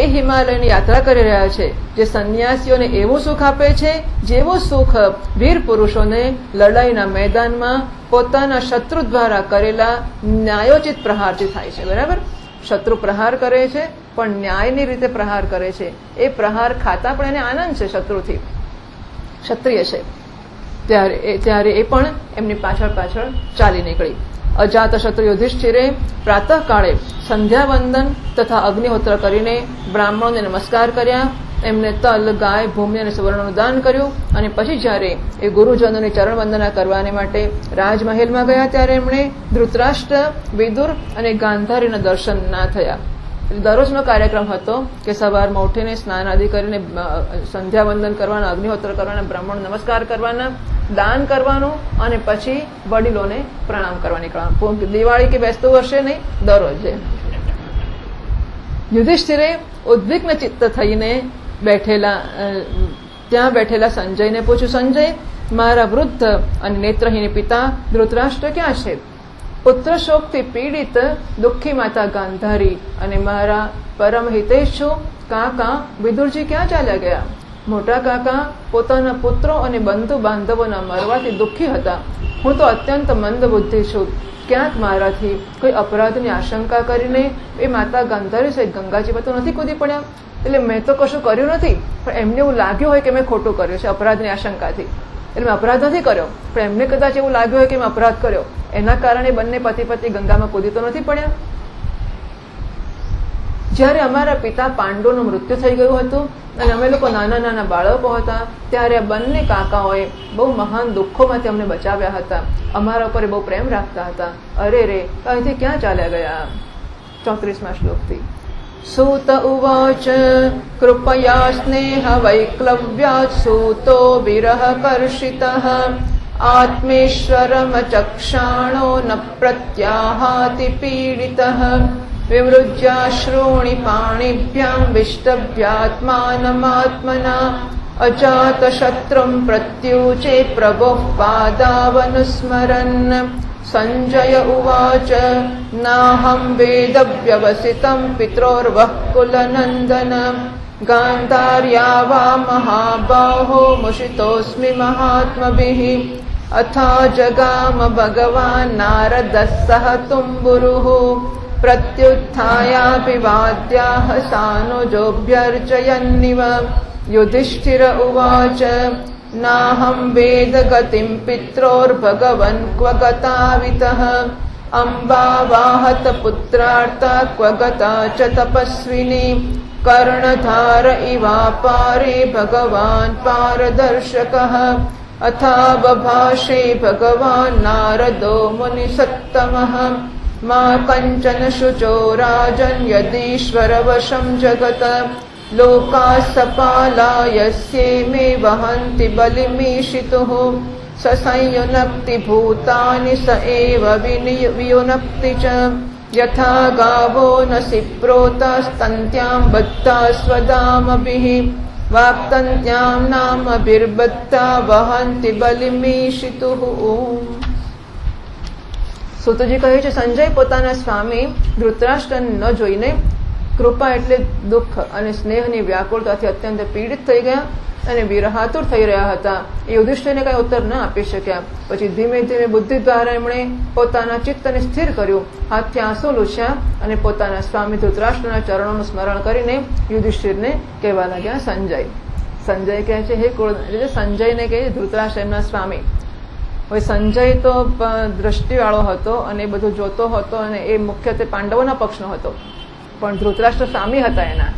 એ હિમાલયની યાત્રા કરી રહ્યા છે, જે સંન્યાસીઓને એવું સુખ આપે છે જેવું સુખ વીર પુરુષોને લડાઈના મેદાનમાં પોતાના શત્રુ દ્વારા કરેલા ન્યાયોચિત પ્રહારથી થાય છે. બરાબર, શત્રુ પ્રહાર કરે છે પણ ન્યાયની રીતે પ્રહાર કરે છે. એ પ્રહાર ખાતા પણ એને આનંદ છે શત્રુથી, ક્ષત્રિય છે ત્યારે એ પણ એમની પાછળ પાછળ ચાલી નીકળી. અજાત શત્રુ યુધિષ્ઠિરે પ્રાતઃકાળે સંધ્યાવંદન તથા અગ્નિહોત્ર કરીને બ્રાહ્મણોને નમસ્કાર કર્યા, એમને તલ, ગાય, ભૂમિ અને સુવર્ણનું દાન કર્યું. અને પછી જયારે એ ગુરુજનોની ચરણ વંદના કરવાને માટે રાજમહેલમાં ગયા ત્યારે એમણે ધૃતરાષ્ટ્ર, વિદુર અને ગાંધારીના દર્શન ના થયા. દરરોજનો કાર્યક્રમ હતો કે સવારમાં ઉઠીને સ્નાન આદિ કરીને સંધ્યાવંદન કરવાના, અગ્નિહોત્ર કરવાના, બ્રાહ્મણ નમસ્કાર કરવાના, દાન કરવાનું અને પછી વડીલોને પ્રણામ કરવા નીકળવાનું. દિવાળી કે બેસતું વર્ષે નહીં, દરરોજે. યુધિષ્ઠિરે ઉદ્વિગ્ન ચિત્ત થઈને ત્યાં બેઠેલા સંજયને પૂછ્યું, સંજય, મારા વૃદ્ધ અને નેત્રહીન પિતા ધૃતરાષ્ટ્ર ક્યાં છે? પુત્ર શોકથી પીડિત દુઃખી માતા ગાંધારી અને મારા પરમ હિતેચ્છુ કાકા વિદુરજી ક્યાં ચાલ્યા ગયા? મોટા કાકા પોતાના પુત્રો અને બંધુ બાંધવોના મરવાથી દુઃખી હતા. હું તો અત્યંત મંદ બુદ્ધિ છું. ક્યાંક મારાથી કોઈ અપરાધની આશંકા કરીને એ માતા ગાંધારી સહિત ગંગાજીમાં તો નથી કૂદી પડ્યા? એટલે મેં તો કશું કર્યું નથી, પણ એમને એવું લાગ્યું હોય કે મેં ખોટું કર્યું છે અપરાધની આશંકાથી. એટલે મેં અપરાધ નથી કર્યો, પણ એમને કદાચ એવું લાગ્યું હોય કે મેં અપરાધ કર્યો, એના કારણે બંને પતિ પત્ની ગંગામાં કૂદી તો નથી પડ્યા. જયારે અમારા પિતા પાંડવોનું મૃત્યુ થઈ ગયું હતું અને અમે લોકો નાના નાના બાળકો હતા ત્યારે આ બંને કાકાઓએ બહુ મહાન દુઃખોમાંથી અમને બચાવ્યા હતા, અમારા ઉપર બહુ પ્રેમ રાખતા હતા. અરે રે, અહીંથી ક્યાં ચાલ્યા ગયા? 34મા શ્લોકથી. સૂત ઉવાચ કૃપયા સ્નેહ વૈક્લવ્યાત સૂતો વિરહ કર્ષિતઃ આત્મેશ્વરમ ચક્ષાણો ન પ્રત્યાહાતિ પીડિતઃ વિવૃજ્યાશ્રૂણિ પાણિભ્યામ વિષ્ટભ્યાત્માનમાત્મના અજાત શત્રુમ પ્રત્યુચે પ્રભુઃ પાદાવનુસ્મરन्. સંજય ઉવાચ નાહં વેદ વ્યવસિતં પિત્રોર્વઃ કુલનંદન ગાંધાર્યા વા મહાબાહો મુષિતોસ્મિ મહાત્મભિઃ અથા જગામ ભગવાન નારદઃ સહ તુંબુરુઃ પ્રત્યુત્થાયાભિવાદ્યાહ સાનુજોભ્યર્ચયન્નિવ. યુધિષ્ઠિર ઉવાચ નાહં વેદ ગતિં પિત્રોર્ભગવन् ક્વ ગતાવિતઃ અંબા વાહત પુત્રાર્તા ક્વ ગતા ચ તપસ્વિની કર્ણધાર ઇવાપારે ભગવાન પારદર્શકઃ અથા બભાષે ભગવાન નારદો મુનિસત્તમઃ મા કંચન શુચો રાજન યદીશ્વર વશં જગત લોકા સપાલા યસ્યે વહંતિ બલિમીશિતુઃ સસંયુનક્તિ ભૂતાનિ સ એવ વિયુનક્તિ ચ યથા ગાવો નસી પ્રોતસ્તન્ત્યાં બદ્ધા સ્વદામભિઃ વાક્તન્ત્યાં નામભિર્બદ્ધા વહંતિ બલિમીશિતુઃ. સૂતજી કહે છે, સંજય પોતાના સ્વામી ધૃતરાષ્ટ્રને ન જોઈને કૃપા એટલે દુઃખ અને સ્નેહની વ્યાકુળતાથી અત્યંત પીડિત થઈ ગયા અને વિરહાતુર થઈ રહ્યા હતા. એ યુધિષ્ઠિરને કઈ ઉત્તર ન આપી શક્યા. પછી ધીમે ધીમે બુદ્ધિ દ્વારા એમણે પોતાના ચિત્તને સ્થિર કર્યું, હાથથી આંસુ લૂછ્યા અને પોતાના સ્વામી ધૃતરાષ્ટ્રના ચરણોનું સ્મરણ કરીને યુધિષ્ઠિરને કહેવા લાગ્યા સંજય. સંજય કહે છે, હે કુળ, એટલે સંજયને કહે ધૃતરાષ્ટ્ર એમના સ્વામી. હવે સંજય તો દ્રષ્ટિવાળો હતો અને એ બધું જોતો હતો અને એ મુખ્યત્વે પાંડવોના પક્ષનો હતો, પણ ધૃતરાષ્ટ્ર સ્વામી હતા એના.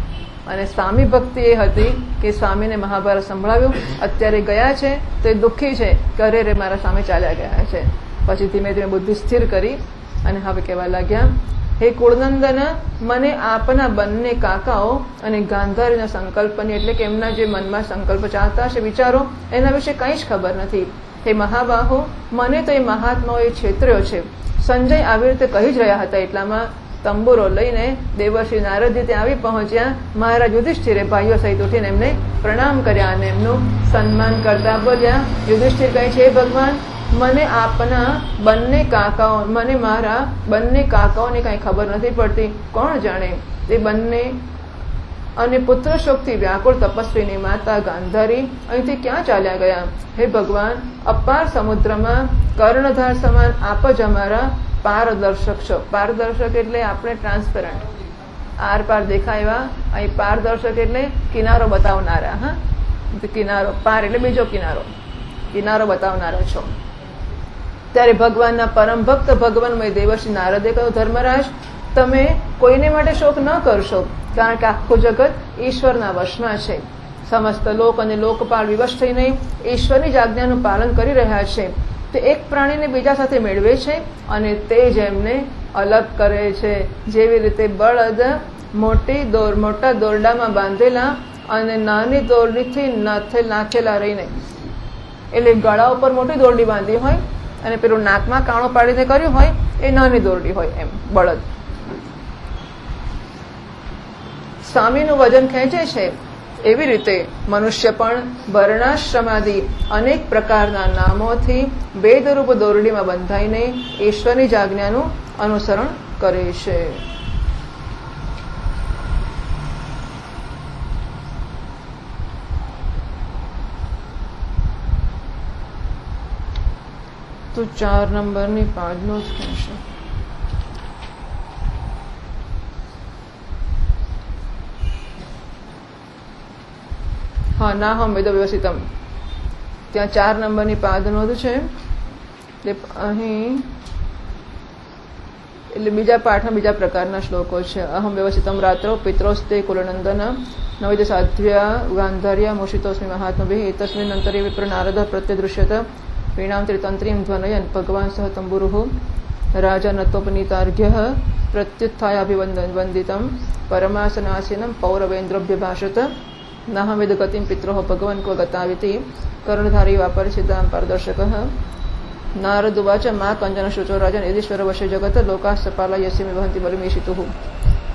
અને સ્વામી ભક્તિ એ હતી કે સ્વામીને મહાભારત સંભળાવ્યું, અત્યારે ગયા છે તો એ દુઃખી છે કે અરે રે મારા સ્વામી ચાલ્યા ગયા છે. પછી ધીમે ધીમે બુદ્ધિ સ્થિર કરી અને હવે કહેવા લાગ્યા, હે કુળનંદન, મને આપના બંને કાકાઓ અને ગાંધારીના સંકલ્પની એટલે કે એમના જે મનમાં સંકલ્પ ચાલતા છે, વિચારો, એના વિશે કંઈ જ ખબર નથી. હે મહાબાહુ, મને તો એ મહાત્માઓએ છેતર્યો છે. સંજય આવી રીતે કહી જ રહ્યા હતા એટલામાં તંબુરો લઈને દેવર્ષિ નારદજી ત્યાં આવી પહોંચ્યા. મહારાજ યુધિષ્ઠિરે ભાઈઓ સહિત ઉઠીને એમને પ્રણામ કર્યા અને એમનું સન્માન કરતા બોલ્યા, યુધિષ્ઠિર કહે છે, હે ભગવાન, મને આપના બંને કાકાઓ, મને મારા બંને કાકાઓને કાંઈ ખબર નથી પડતી. કોણ જાણે તે બંને અને પુત્ર શોકથી વ્યાકુળ તપસ્વીની માતા ગાંધારી અહીંથી ક્યાં ચાલ્યા ગયા? હે ભગવાન, અપાર સમુદ્રમાં કર્ણધાર સમાન આપ જ અમારા પારદર્શક છો. પારદર્શક એટલે આપણે ટ્રાન્સપેરન્ટ, આર પાર દેખાય એવા. અહીં પારદર્શક એટલે કિનારો બતાવનારા. હા, કિનારો, પાર એટલે બીજો કિનારો, કિનારો બતાવનારા છો. ત્યારે ભગવાનના પરમ ભક્ત ભગવાનમય દેવર્ષિ નારદે કહ્યું, ધર્મરાજ, તમે કોઈને માટે શોક ન કરશો, કારણ કે આખું જગત ઈશ્વરના વશમાં છે. સમસ્ત લોક અને લોકપાલ વિવશ થઈને ઈશ્વરની જ આજ્ઞાનું પાલન કરી રહ્યા છે. તે એક પ્રાણીને બીજા સાથે મેળવે છે અને તે જ એમને અલગ કરે છે. જેવી રીતે બળદ મોટા દોરડામાં બાંધેલા અને નાની દોરડીથી નાખેલા રહીને, એટલે ગળા ઉપર મોટી દોરડી બાંધી હોય અને પેલું નાકમાં કાણો પાડીને કર્યું હોય એ નાની દોરડી હોય. એમ બળદ સ્વામીનું વજન ખેંચે છે, એવી રીતે મનુષ્ય પણ વર્ણાશ્રમાદિ અનેક પ્રકારના નામોથી વેદરૂપ દોરડીમાં બંધાઈને ઈશ્વરની જ આજ્ઞાનું અનુસરણ કરે છે. તો 4 નંબરની 5નો જ કહેશે. હા, ના હમ વેદ વ્યવસ્થિતમ, ત્યાં 4 નંબરની 5નો જ છે. અહીં એટલે બીજા પાઠમાં બીજા પ્રકારના શ્લોકો છે. અહમ વ્યવસ્થિતમ રાત્રો પિત્રોસ્તે કુલનંદન નવેદ સાધ્વ્યા ગાંધાર્યા મોષિતોસ્મિ મહાત્મભિ એતસ્મિન અંતરે વિપ્ર નારદ પ્રત્યદૃશ્યત વીણામ ત્રિતંત્રીમ ધ્વનયન ભગવાન સહ તંબુરુઃ રાજા નતોપનીતાર્ઘ્યઃ પ્રત્યુત્થાયાભિવંદિતમ પરમાસનાસીનમ પૌરવેન્દ્રભ્યભાષત નાહં વેદ ગતિમ પિત્રોઃ ભગવાન ક્વ ગતાવિતિ કર્ણધારી વાપરિસિદ્ધાં પારદર્શકઃ. નારદ ઉવાચ મા કંજન શુચો રાજન યદીશ્વર વશે જગત લોકાઃ સપાલા યસ્ય વહંતિ બલિમેષિતુઃ.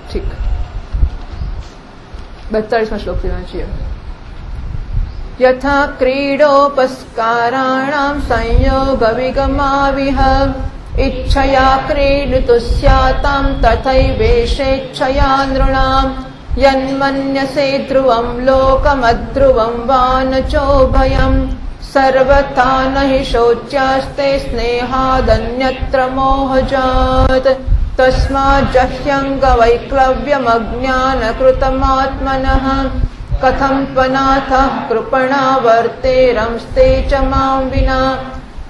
ઠીક, 42માં શ્લોકથી વાંચીએ. यथा क्रीडोपस्काराणां संयोग विगमाविह इच्छया क्रीडितुः स्यातां तथैवेषेच्छया नृणां यन्मन्यसे ध्रुवं लोकमध्रुवं वा न चोभयं सर्वथा न हि शोच्यास्ते स्नेहादन्यत्र मोहजात् तस्माज्जह्यङ्गवैक्लव्यमज्ञानकृतमात्मनः कथं त्वनाथः कृपणावर्तेरंस्ते च मां विना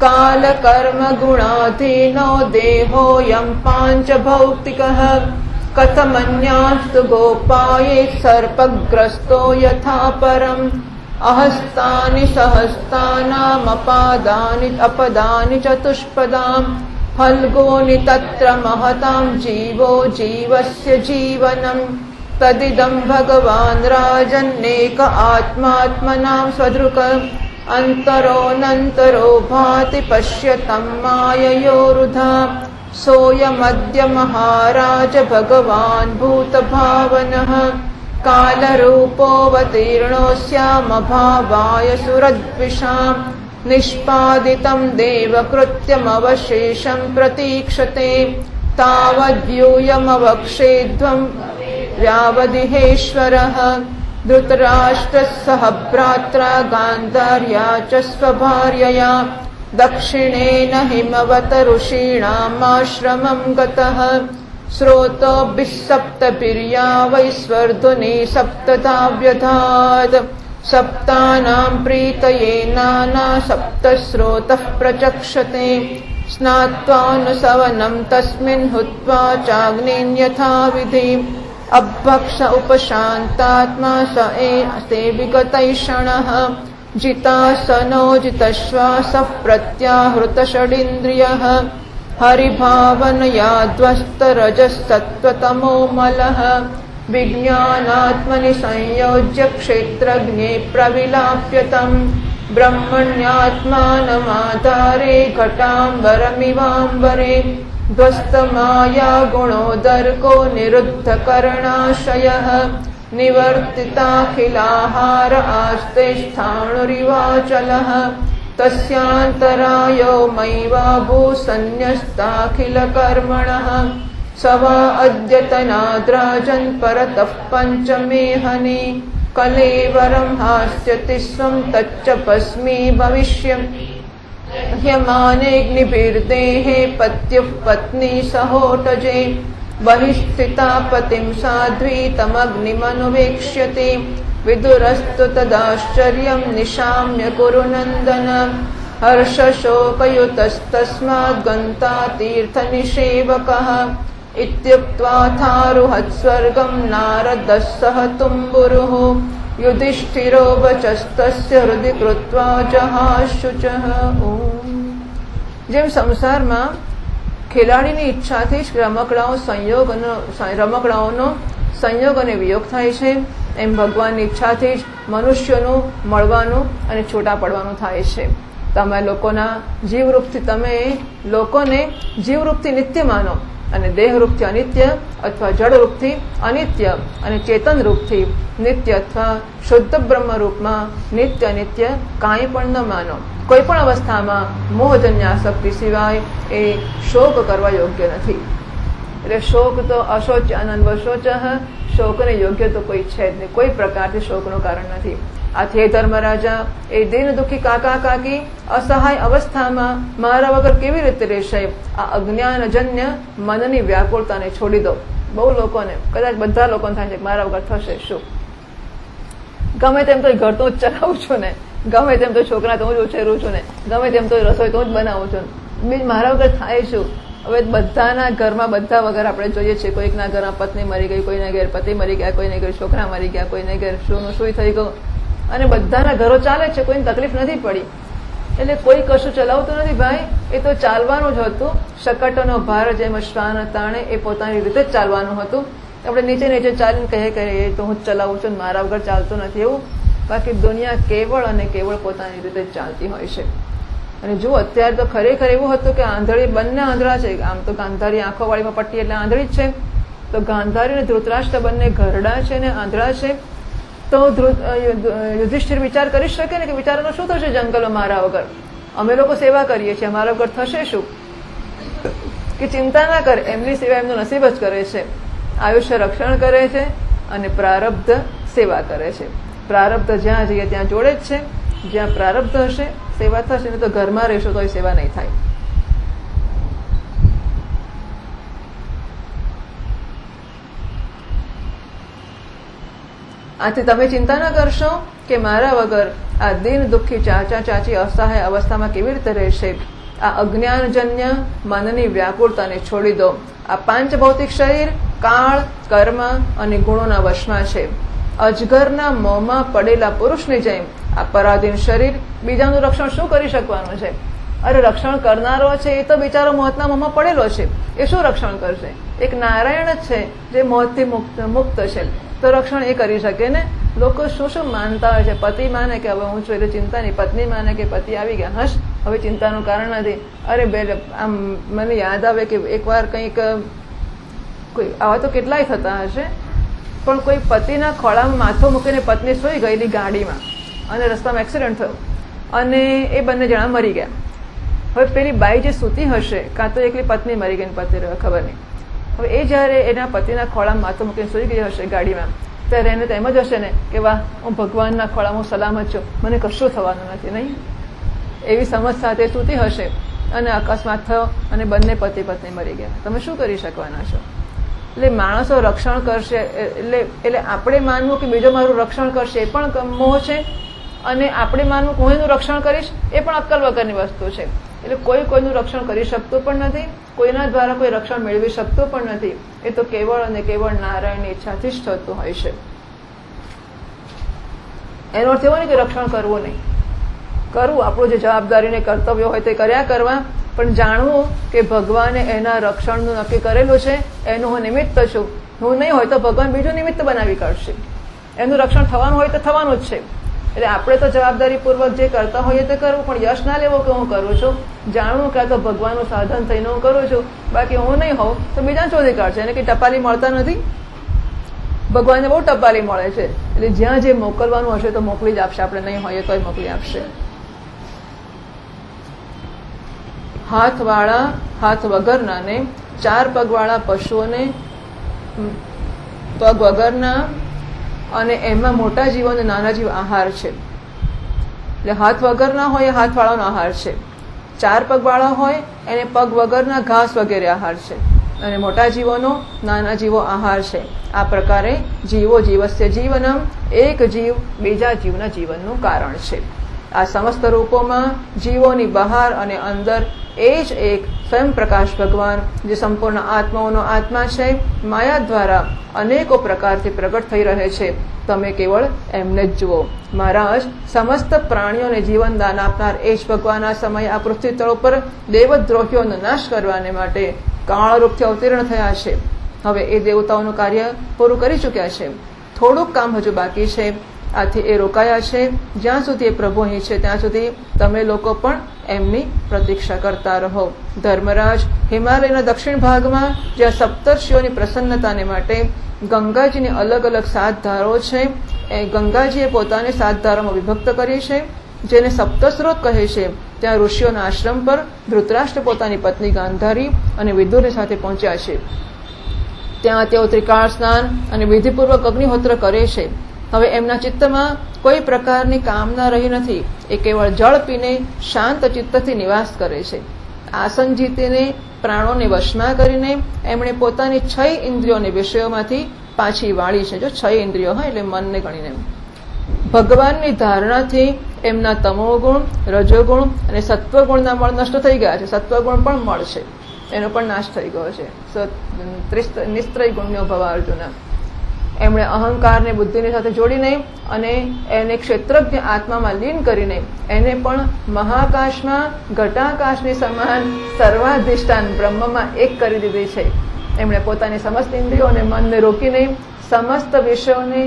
कालकर्मगुणाधीनो देहोऽयं पाञ्चभौतिकः कथमन्यास्तु गोपाये सर्पग्रस्तो यथा परम् अहस्तानि सहस्तानामपादानि अपदानि चतुष्पदां फल्गोनि तत्र महतां जीवो जीवस्य जीवनम् तदिदं भगवान् राजन्नेक आत्मात्मनां स्वदृक् अन्तरोऽनन्तरो भाति पश्यतं माययोरुधा सोऽयमद्य महाराज भगवान् भूतभावनः कालरूपोऽवतीर्णोऽस्यामभावाय सुरद्विषां निष्पादितं देवकृत्यमवशेषं प्रतीक्षते तावद्यूयमवक्षेध्वं व्यावदिहेश्वरः धृतराष्ट्रः सह भ्रात्रा गान्धार्या च स्वभार्यया दक्षिणेन हिमवत ऋषीणामाश्रमं गतः स्रोतोभिः सप्तभिर्या वैस्वर्धुनी सप्तधा व्यधात् सप्तानां प्रीतये नाना सप्तस्रोतः प्रचक्षते स्नात्वानुसवनं तस्मिन् हुत्वा चाग्निं यथाविधि अभक्ष उपशान्तात्मा स एते विगतैषणः जितासनो जितश्वासः प्रत्याहृतषडिन्द्रियः हरिभावनया ध्वस्तरजस्तत्त्वतमोमलः विज्ञानात्मनि संयोज्य क्षेत्रज्ञे प्रविलाप्यतम् ब्रह्मण्यात्मानमाधारे घटाम्बरमिवाम्बरे ध्वस्तमाया गुणोदर्को निरुद्धकर्णाशयः निवर्तिताखिलाहार आस्ते स्थाणुरिवाचलः तस्यान्तरायो मैवाभूसन्न्यस्ताखिलकर्मणः स वा अद्यतनाद्राजन् परतः पञ्चमेहने कलेवरं हास्यति स्वं तच्च भस्मी भविष्यम् ह्यमानेऽग्निभिर्देहे पत्युः पत्नी सहोटजे बहिस्थिता पतिं साध्वी तमग्निमनुवेक्ष्यते विदुरस्तु तदाश्चर्यं निशाम्य कुरु नन्दन हर्षशोकयुतस्तस्माद् गन्ता तीर्थनिषेवकः इत्युक्त्वाथारुहत् स्वर्गं नारदः सह तुम्बुरुः युधिष्ठिरो वचस्तस्य हृदि कृत्वा जहाशुचः। જેમ સંસારમાં ખેલાડીની ઈચ્છાથી જ રમકડાઓનો સંયોગ અને વિયોગ થાય છે, એમ ભગવાનની ઈચ્છાથી જ મનુષ્યનું મળવાનું અને છૂટા પડવાનું થાય છે. તમે લોકોને જીવરૂપથી નિત્ય માનો અને દેહરૂપથી અનિત્ય અથવા જળરૂપથી અનિત્ય અને ચેતન રૂપથી નિત્ય અથવા શુદ્ધ બ્રહ્મ રૂપમાં નિત્ય અનિત્ય કાંઈ પણ ન માનો. કોઈ પણ અવસ્થામાં મોહજન્ય આસક્તિ સિવાય એ શોક કરવા યોગ્ય નથી. એટલે શોક તો અશોચ આનંદ વશોચ, શોકને યોગ્ય તો કોઈ છે જ નહીં, કોઈ પ્રકારથી શોકનું કારણ નથી. આથી હે ધર્મરાજા, એ દીન દુઃખી કાકા કાકી અસહાય અવસ્થામાં મારા વગર કેવી રીતે રહેશે? આ અજ્ઞાનજન્ય મનની વ્યાકુળતાને છોડી દો. બહુ લોકોને, કદાચ બધા લોકોને થાય છે કે મારા વગર થશે શું? ગમે તેમ તો ઘર તો જ ચલાવું છું ને, ગમે તેમ તો છોકરા તો હું જ ઉછેરું છું ને, ગમે તેમ તો રસોઈ તો જ બનાવું છું, મારા વગર થાય શું? હવે બધાના ઘરમાં બધા વગર આપણે જોઈએ છીએ. કોઈકના ઘરમાં પત્ની મરી ગઈ, કોઈના ઘેર પતિ મરી ગયા, કોઈને ઘેર છોકરા મરી ગયા, કોઈને ઘેર શુંનું શું થઈ ગયું, અને બધાના ઘરો ચાલે છે, કોઈને તકલીફ નથી પડી. એટલે કોઈ કશું ચલાવતું નથી ભાઈ, એ તો ચાલવાનું જ હતું. શકટોનો ભાર જેમ શ્વાન તાણે એ પોતાની રીતે જ ચાલવાનું હતું. આપણે નીચે નીચે ચાલીને કહે એ તો હું જ ચલાવું છું, મારા વગર ચાલતું નથી એવું. બાકી દુનિયા કેવળ અને કેવળ પોતાની રીતે જ ચાલતી હોય છે. અને જો અત્યારે તો ખરેખર એવું હતું કે આંધળી બંને આંધળા છે. આમ તો ગાંધારી આંખો વાળીમાં પટ્ટી એટલે આંધળી જ છે. તો ગાંધારી અને ધૃતરાષ્ટ્ર બંને ઘરડા છે ને આંધળા છે. તો યુધિષ્ઠિર વિચાર કરી શકે ને કે વિચારનો શું થશે જંગલમાં મારા વગર? અમે લોકો સેવા કરીએ છીએ, મારા વગર થશે શું? કે ચિંતા ના કરે, એમની સેવા એમનું નસીબ જ કરે છે. આયુષ્ય રક્ષણ કરે છે અને પ્રારબ્ધ સેવા કરે છે. પ્રારબ્ધ જ્યાં જઈએ ત્યાં જોડે જ છે. જ્યાં પ્રારબ્ધ હશે સેવા થશે, ને તો ઘરમાં રહેશો તો એ સેવા નહીં થાય. આથી તમે ચિંતા ના કરશો કે મારા વગર આ દીન દુઃખી ચાચા ચાચી અસહાય અવસ્થામાં કેવી રીતે રહેશે. આ અજ્ઞાનજન્ય મનની વ્યાકુળતાને છોડી દો. આ પાંચ ભૌતિક શરીર કાળ, કર્મ અને ગુણોના વશમાં છે. અજગરના મોંમાં પડેલા પુરુષની જેમ આ પરાધીન શરીર બીજાનું રક્ષણ શું કરી શકવાનું છે? અરે રક્ષણ કરનારો છે એ તો બિચારો મોતના મોંમાં પડેલો છે, એ શું રક્ષણ કરશે? એક નારાયણ જ છે જે મોતથી મુક્ત છે, તો રક્ષણ એ કરી શકે ને. લોકો શું માનતા હોય છે? પતિ માને કે હવે હું છું એટલે ચિંતા નહીં, પત્ની માને કે પતિ આવી ગયા, હશ હવે ચિંતાનું કારણ નથી. અરે આમ મને યાદ આવે કે એકવાર કંઈક કોઈ આવા તો કેટલાય થતા હશે, પણ કોઈ પતિના ખોળામાં માથું મૂકીને પત્ની સૂઈ ગયેલી ગાડીમાં અને રસ્તામાં એક્સિડન્ટ થયો અને એ બંને જણા મરી ગયા. હવે પેલી બાઈ જે સૂતી હશે, કાં તો એકલી પત્ની મરી ગઈ પતિ રહ્યો ખબર નહીં. હવે એ જયારે એના પતિના ખોળામાં માથું મૂકીને સૂઈ ગઈ હશે ગાડીમાં, ત્યારે એને તો એમ જ હશે ને કે વાહ હું ભગવાનના ખોળામાં સલામત છું, મને કશું થવાનું નથી. નહીં, એવી સમજ સાથે સૂતી હશે અને અકસ્માત થયો અને બંને પતિ પત્ની મરી ગયા. તમે શું કરી શકવાના છો? એટલે માણસો રક્ષણ કરશે એટલે આપણે માનવું કે બીજો મારું રક્ષણ કરશે એ પણ મોહ છે, અને આપણે માનવું કે હું એનું રક્ષણ કરીશ એ પણ અક્કલ વગરની વસ્તુ છે. એટલે કોઈ કોઈનું રક્ષણ કરી શકતું પણ નથી, કોઈના દ્વારા કોઈ રક્ષણ મેળવી શકતું પણ નથી. એ તો કેવળ અને કેવળ નારાયણની ઈચ્છાથી જ થતું હોય છે. એનો અર્થ એવો નહીં કે રક્ષણ કરવું નહીં, કરવું આપણું જે જવાબદારીને કર્તવ્ય હોય તે કર્યા કરવા, પણ જાણવું કે ભગવાને એના રક્ષણનું નક્કી કરેલું છે, એનું હું નિમિત્ત છું. હું નહીં હોય તો ભગવાન બીજું નિમિત્ત બનાવી કાઢશે. એનું રક્ષણ થવાનું હોય તો થવાનું જ છે. એટલે આપણે તો જવાબદારીપૂર્વક જે કરતા હોઈએ તે કરવું, પણ યશ ના લેવો કે હું કરું છું. જાણવું કે આ તો ભગવાનનું સાધન થઈને હું કરું છું, બાકી હું નહીં હોઉં તો બીજા શોધી કાઢશે. એને કંઈ ટપાલી મળતા નથી. ભગવાનને બહુ ટપાલી મળે છે, એટલે જ્યાં જે મોકલવાનું હશે તો મોકલી જ આપશે. આપણે નહીં હોઈએ તોય મોકલી આપશે. હાથવાળા હાથ વગરનાને, 4 પગવાળા પશુઓને પગ વગરના, અને એમાં મોટા જીવો અને નાના જીવ આહાર છે. એટલે હાથ વગરના હોય એ હાથવાળાનો આહાર છે, 4 પગવાળા હોય એને પગ વગરના ઘાસ વગેરે આહાર છે, અને મોટા જીવોનો નાના જીવો આહાર છે. આ પ્રકારે જીવો જીવસ્ય જીવનમ, એક જીવ બીજા જીવના જીવનનું કારણ છે. આ સમસ્ત રૂપોમાં જીવોની બહાર અને અંદર એ જ એક સ્વયં પ્રકાશ ભગવાન, જે સંપૂર્ણ આત્માઓનો આત્મા છે, માયા દ્વારા અનેકો પ્રકારથી પ્રગટ થઈ રહે છે. તમે કેવળ એમને જ જુઓ. મહારાજ સમસ્ત પ્રાણીઓને જીવન દાન આપનાર એ જ ભગવાન આ સમયે આ પૃથ્વી તળ ઉપર દેવદ્રોહીઓનો નાશ કરવાને માટે કાળરૂપથી અવતીર્ણ થયા છે. હવે એ દેવતાઓનું કાર્ય પૂરું કરી ચૂક્યા છે. થોડુંક કામ હજુ બાકી છે. આથી એ રોકાયા છે. જ્યાં સુધી એ પ્રભુ અહીં છે ત્યાં સુધી તમે લોકો પણ એમની પ્રતીક્ષા કરતા રહો. ધર્મરાજ, હિમાલયના દક્ષિણ ભાગમાં જ્યાં સપ્તર્ષિઓની પ્રસન્નતાને માટે ગંગાજીની અલગ અલગ 7 ધારો છે, એ ગંગાજીએ પોતાને 7 ધારામાં વિભક્ત કરી છે, જેને સપ્તસ્રોત કહે છે. ત્યાં ઋષિઓના આશ્રમ પર ધૃતરાષ્ટ્ર પોતાની પત્ની ગાંધારી અને વિદુરની સાથે પહોંચ્યા છે. ત્યાં તેઓ ત્રિકાળ સ્નાન અને વિધિપૂર્વક અગ્નિહોત્ર કરે છે. હવે એમના ચિત્તમાં કોઈ પ્રકારની કામના રહી નથી. એ કેવળ જળ પીને શાંત ચિત્તથી નિવાસ કરે છે. આસન જીતીને પ્રાણોને વશમાં કરીને એમણે પોતાની 6 ઇન્દ્રિયોને વિષયોમાંથી પાછી વાળી છે. જો 6 ઇન્દ્રિયો હોય એટલે મનને ગણીને ભગવાનની ધારણાથી એમના તમોગુણ, રજોગુણ અને સત્વગુણના મળ નષ્ટ થઈ ગયા છે. સત્વગુણ પણ મળ છે, એનો પણ નાશ થઈ ગયો છે. નિસ્ત્રય ગુણ્યો ભવ અર્જુન. એમણે અહંકારને બુદ્ધિની સાથે જોડીને અને એને ક્ષેત્રજ્ઞ આત્મામાં લીન કરીને એને પણ મહાકાશમાં ઘટાકાશની સમાન સર્વાધિષ્ઠાન બ્રહ્મમાં એક કરી દીધી છે. એમણે પોતાની સમસ્ત ઇન્દ્રિયો અને મનને રોકીને સમસ્ત વિષયોને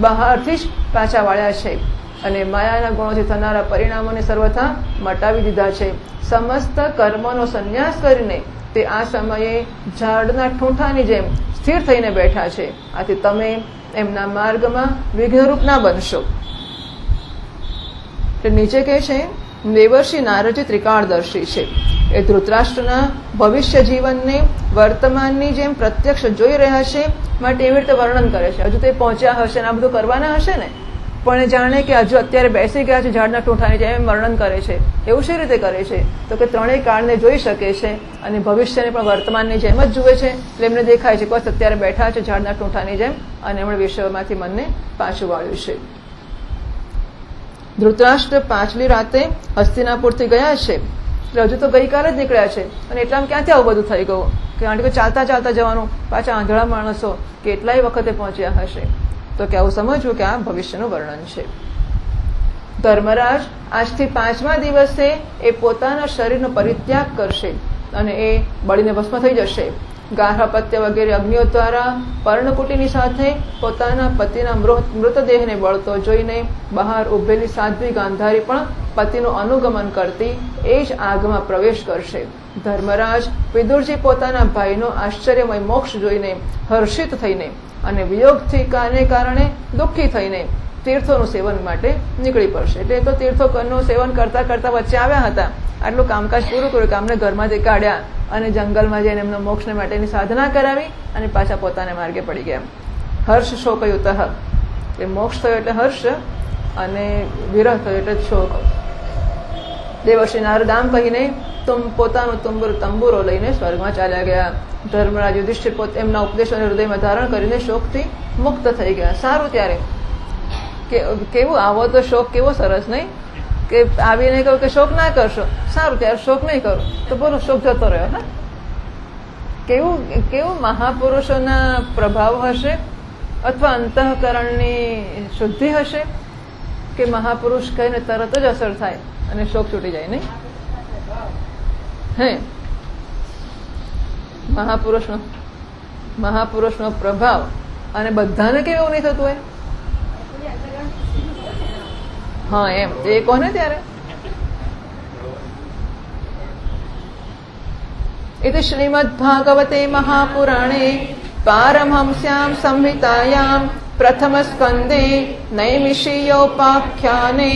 બહારથી જ પાછા વાળ્યા છે અને માયાના ગુણોથી થનારા પરિણામોને સર્વથા મટાવી દીધા છે. સમસ્ત કર્મોનો સંન્યાસ કરીને તે આ સમયે ઝાડના ઠૂંઠાની જેમ સ્થિર થઈને બેઠા છે. આથી તમે એમના માર્ગમાં વિઘ્નરૂપ ના બનશો. નીચે કહે છે, દેવર્ષિ નારદજી ત્રિકાળદર્શી છે. એ ધૃતરાષ્ટ્રના ભવિષ્ય જીવનને વર્તમાનની જેમ પ્રત્યક્ષ જોઈ રહ્યા છે, માટે એવી રીતે વર્ણન કરે છે. હજુ તે પહોંચ્યા હશે ને આ બધું કરવાના હશે ને, પણ જાણે કે હજુ અત્યારે બેસી ગયા છે ઝાડના ઠૂંઠાની જેમ વર્ણન કરે છે. એવું શી રીતે કરે છે? તો કે 3 કાળને જોઈ શકે છે અને ભવિષ્યને પણ વર્તમાનની જેમ જ જુએ છે. એટલે એમને દેખાય છે કે બસ અત્યારે બેઠા છે ઝાડના ઠૂંઠાની જેમ અને એમણે વિષયોમાંથી મનને પાછું વાળ્યું છે. ધૃતરાષ્ટ્ર પાછલી રાતે હસ્તિનાપુરથી ગયા છે. હજુ તો ગઈકાલે જ નીકળ્યા છે અને એટલામાં ક્યાંથી આવું બધું થઈ ગયું કે આંટી ચાલતા ચાલતા જવાનું, પાછા આંધળા માણસો કેટલાય વખતે પહોંચ્યા હશે. તો કે આવું સમજવું કે આ ભવિષ્યનું વર્ણન છે. ધર્મરાજ, આજથી 5મા દિવસે એ પોતાના શરીરનો પરિત્યાગ કરશે અને એ બળીને ભસ્મ થઈ જશે. ગાર્હપત્ય વગેરે અગ્નિઓ દ્વારા પર્ણકુટીની સાથે પોતાના પતિના મૃતદેહને બળતો જોઈને બહાર ઉભેલી સાધ્વી ગાંધારી પણ પતિનું અનુગમન કરતી એ જ આગમાં પ્રવેશ કરશે. ધર્મરાજ, વિદુરજી પોતાના ભાઈનો આશ્ચર્યમય મોક્ષ જોઈને હર્ષિત થઈને અને વિયોગથી કારણે દુઃખી થઈને તીર્થોનું સેવન માટે નીકળી પડશે. એટલે તો તીર્થોનું સેવન કરતા કરતા વચ્ચે આવ્યા હતા, આટલું કામકાજ પૂરું કર્યું કે અમને ઘરમાંથી કાઢ્યા અને જંગલમાં જઈને એમનો મોક્ષને માટેની સાધના કરાવી અને પાછા પોતાને માર્ગે પડી ગયા. હર્ષ શોકયુતઃ, એટલે મોક્ષ થયો એટલે હર્ષ અને વિરહ થયો એટલે શોક. દેવર્ષિ નારદ આમ કહીને પોતાનો તંબુરો લઈને સ્વર્ગમાં ચાલ્યા ગયા. ધર્મરાજ યુધિષ્ઠિર પોતે એમના ઉપદેશોને હૃદયમાં ધારણ કરીને શોકથી મુક્ત થઈ ગયા. સારું, ત્યારે કેવું આવો તો શોક કેવો સરસ, નહીં? કે આવીને કહ્યું કે શોક ના કરશો, સારું ત્યારે શોક નહીં કરો તો બોલો શોક જતો રહ્યો. હા, કેવું મહાપુરુષોના પ્રભાવ હશે અથવા અંતઃકરણની શુદ્ધિ હશે કે મહાપુરુષ કહીને તરત જ અસર થાય અને શોક છૂટી જાય, નહીં? હે, મહાપુરુષનો પ્રભાવ અને બધાને કેવું નહીં થતું હોય? હા, એમ એ કોને ત્યારે इति श्रीमद्भागवते महापुराणे पारमहंस्यां संहितायां प्रथमस्कन्धे नैमिषीयोपाख्याने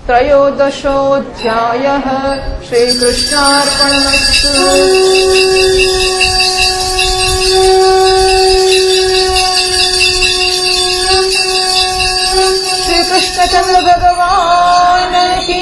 त्रयोदशोऽध्यायः श्रीकृष्णार्पणमस्तु। श्री कृष्ण चंद्र भगवान की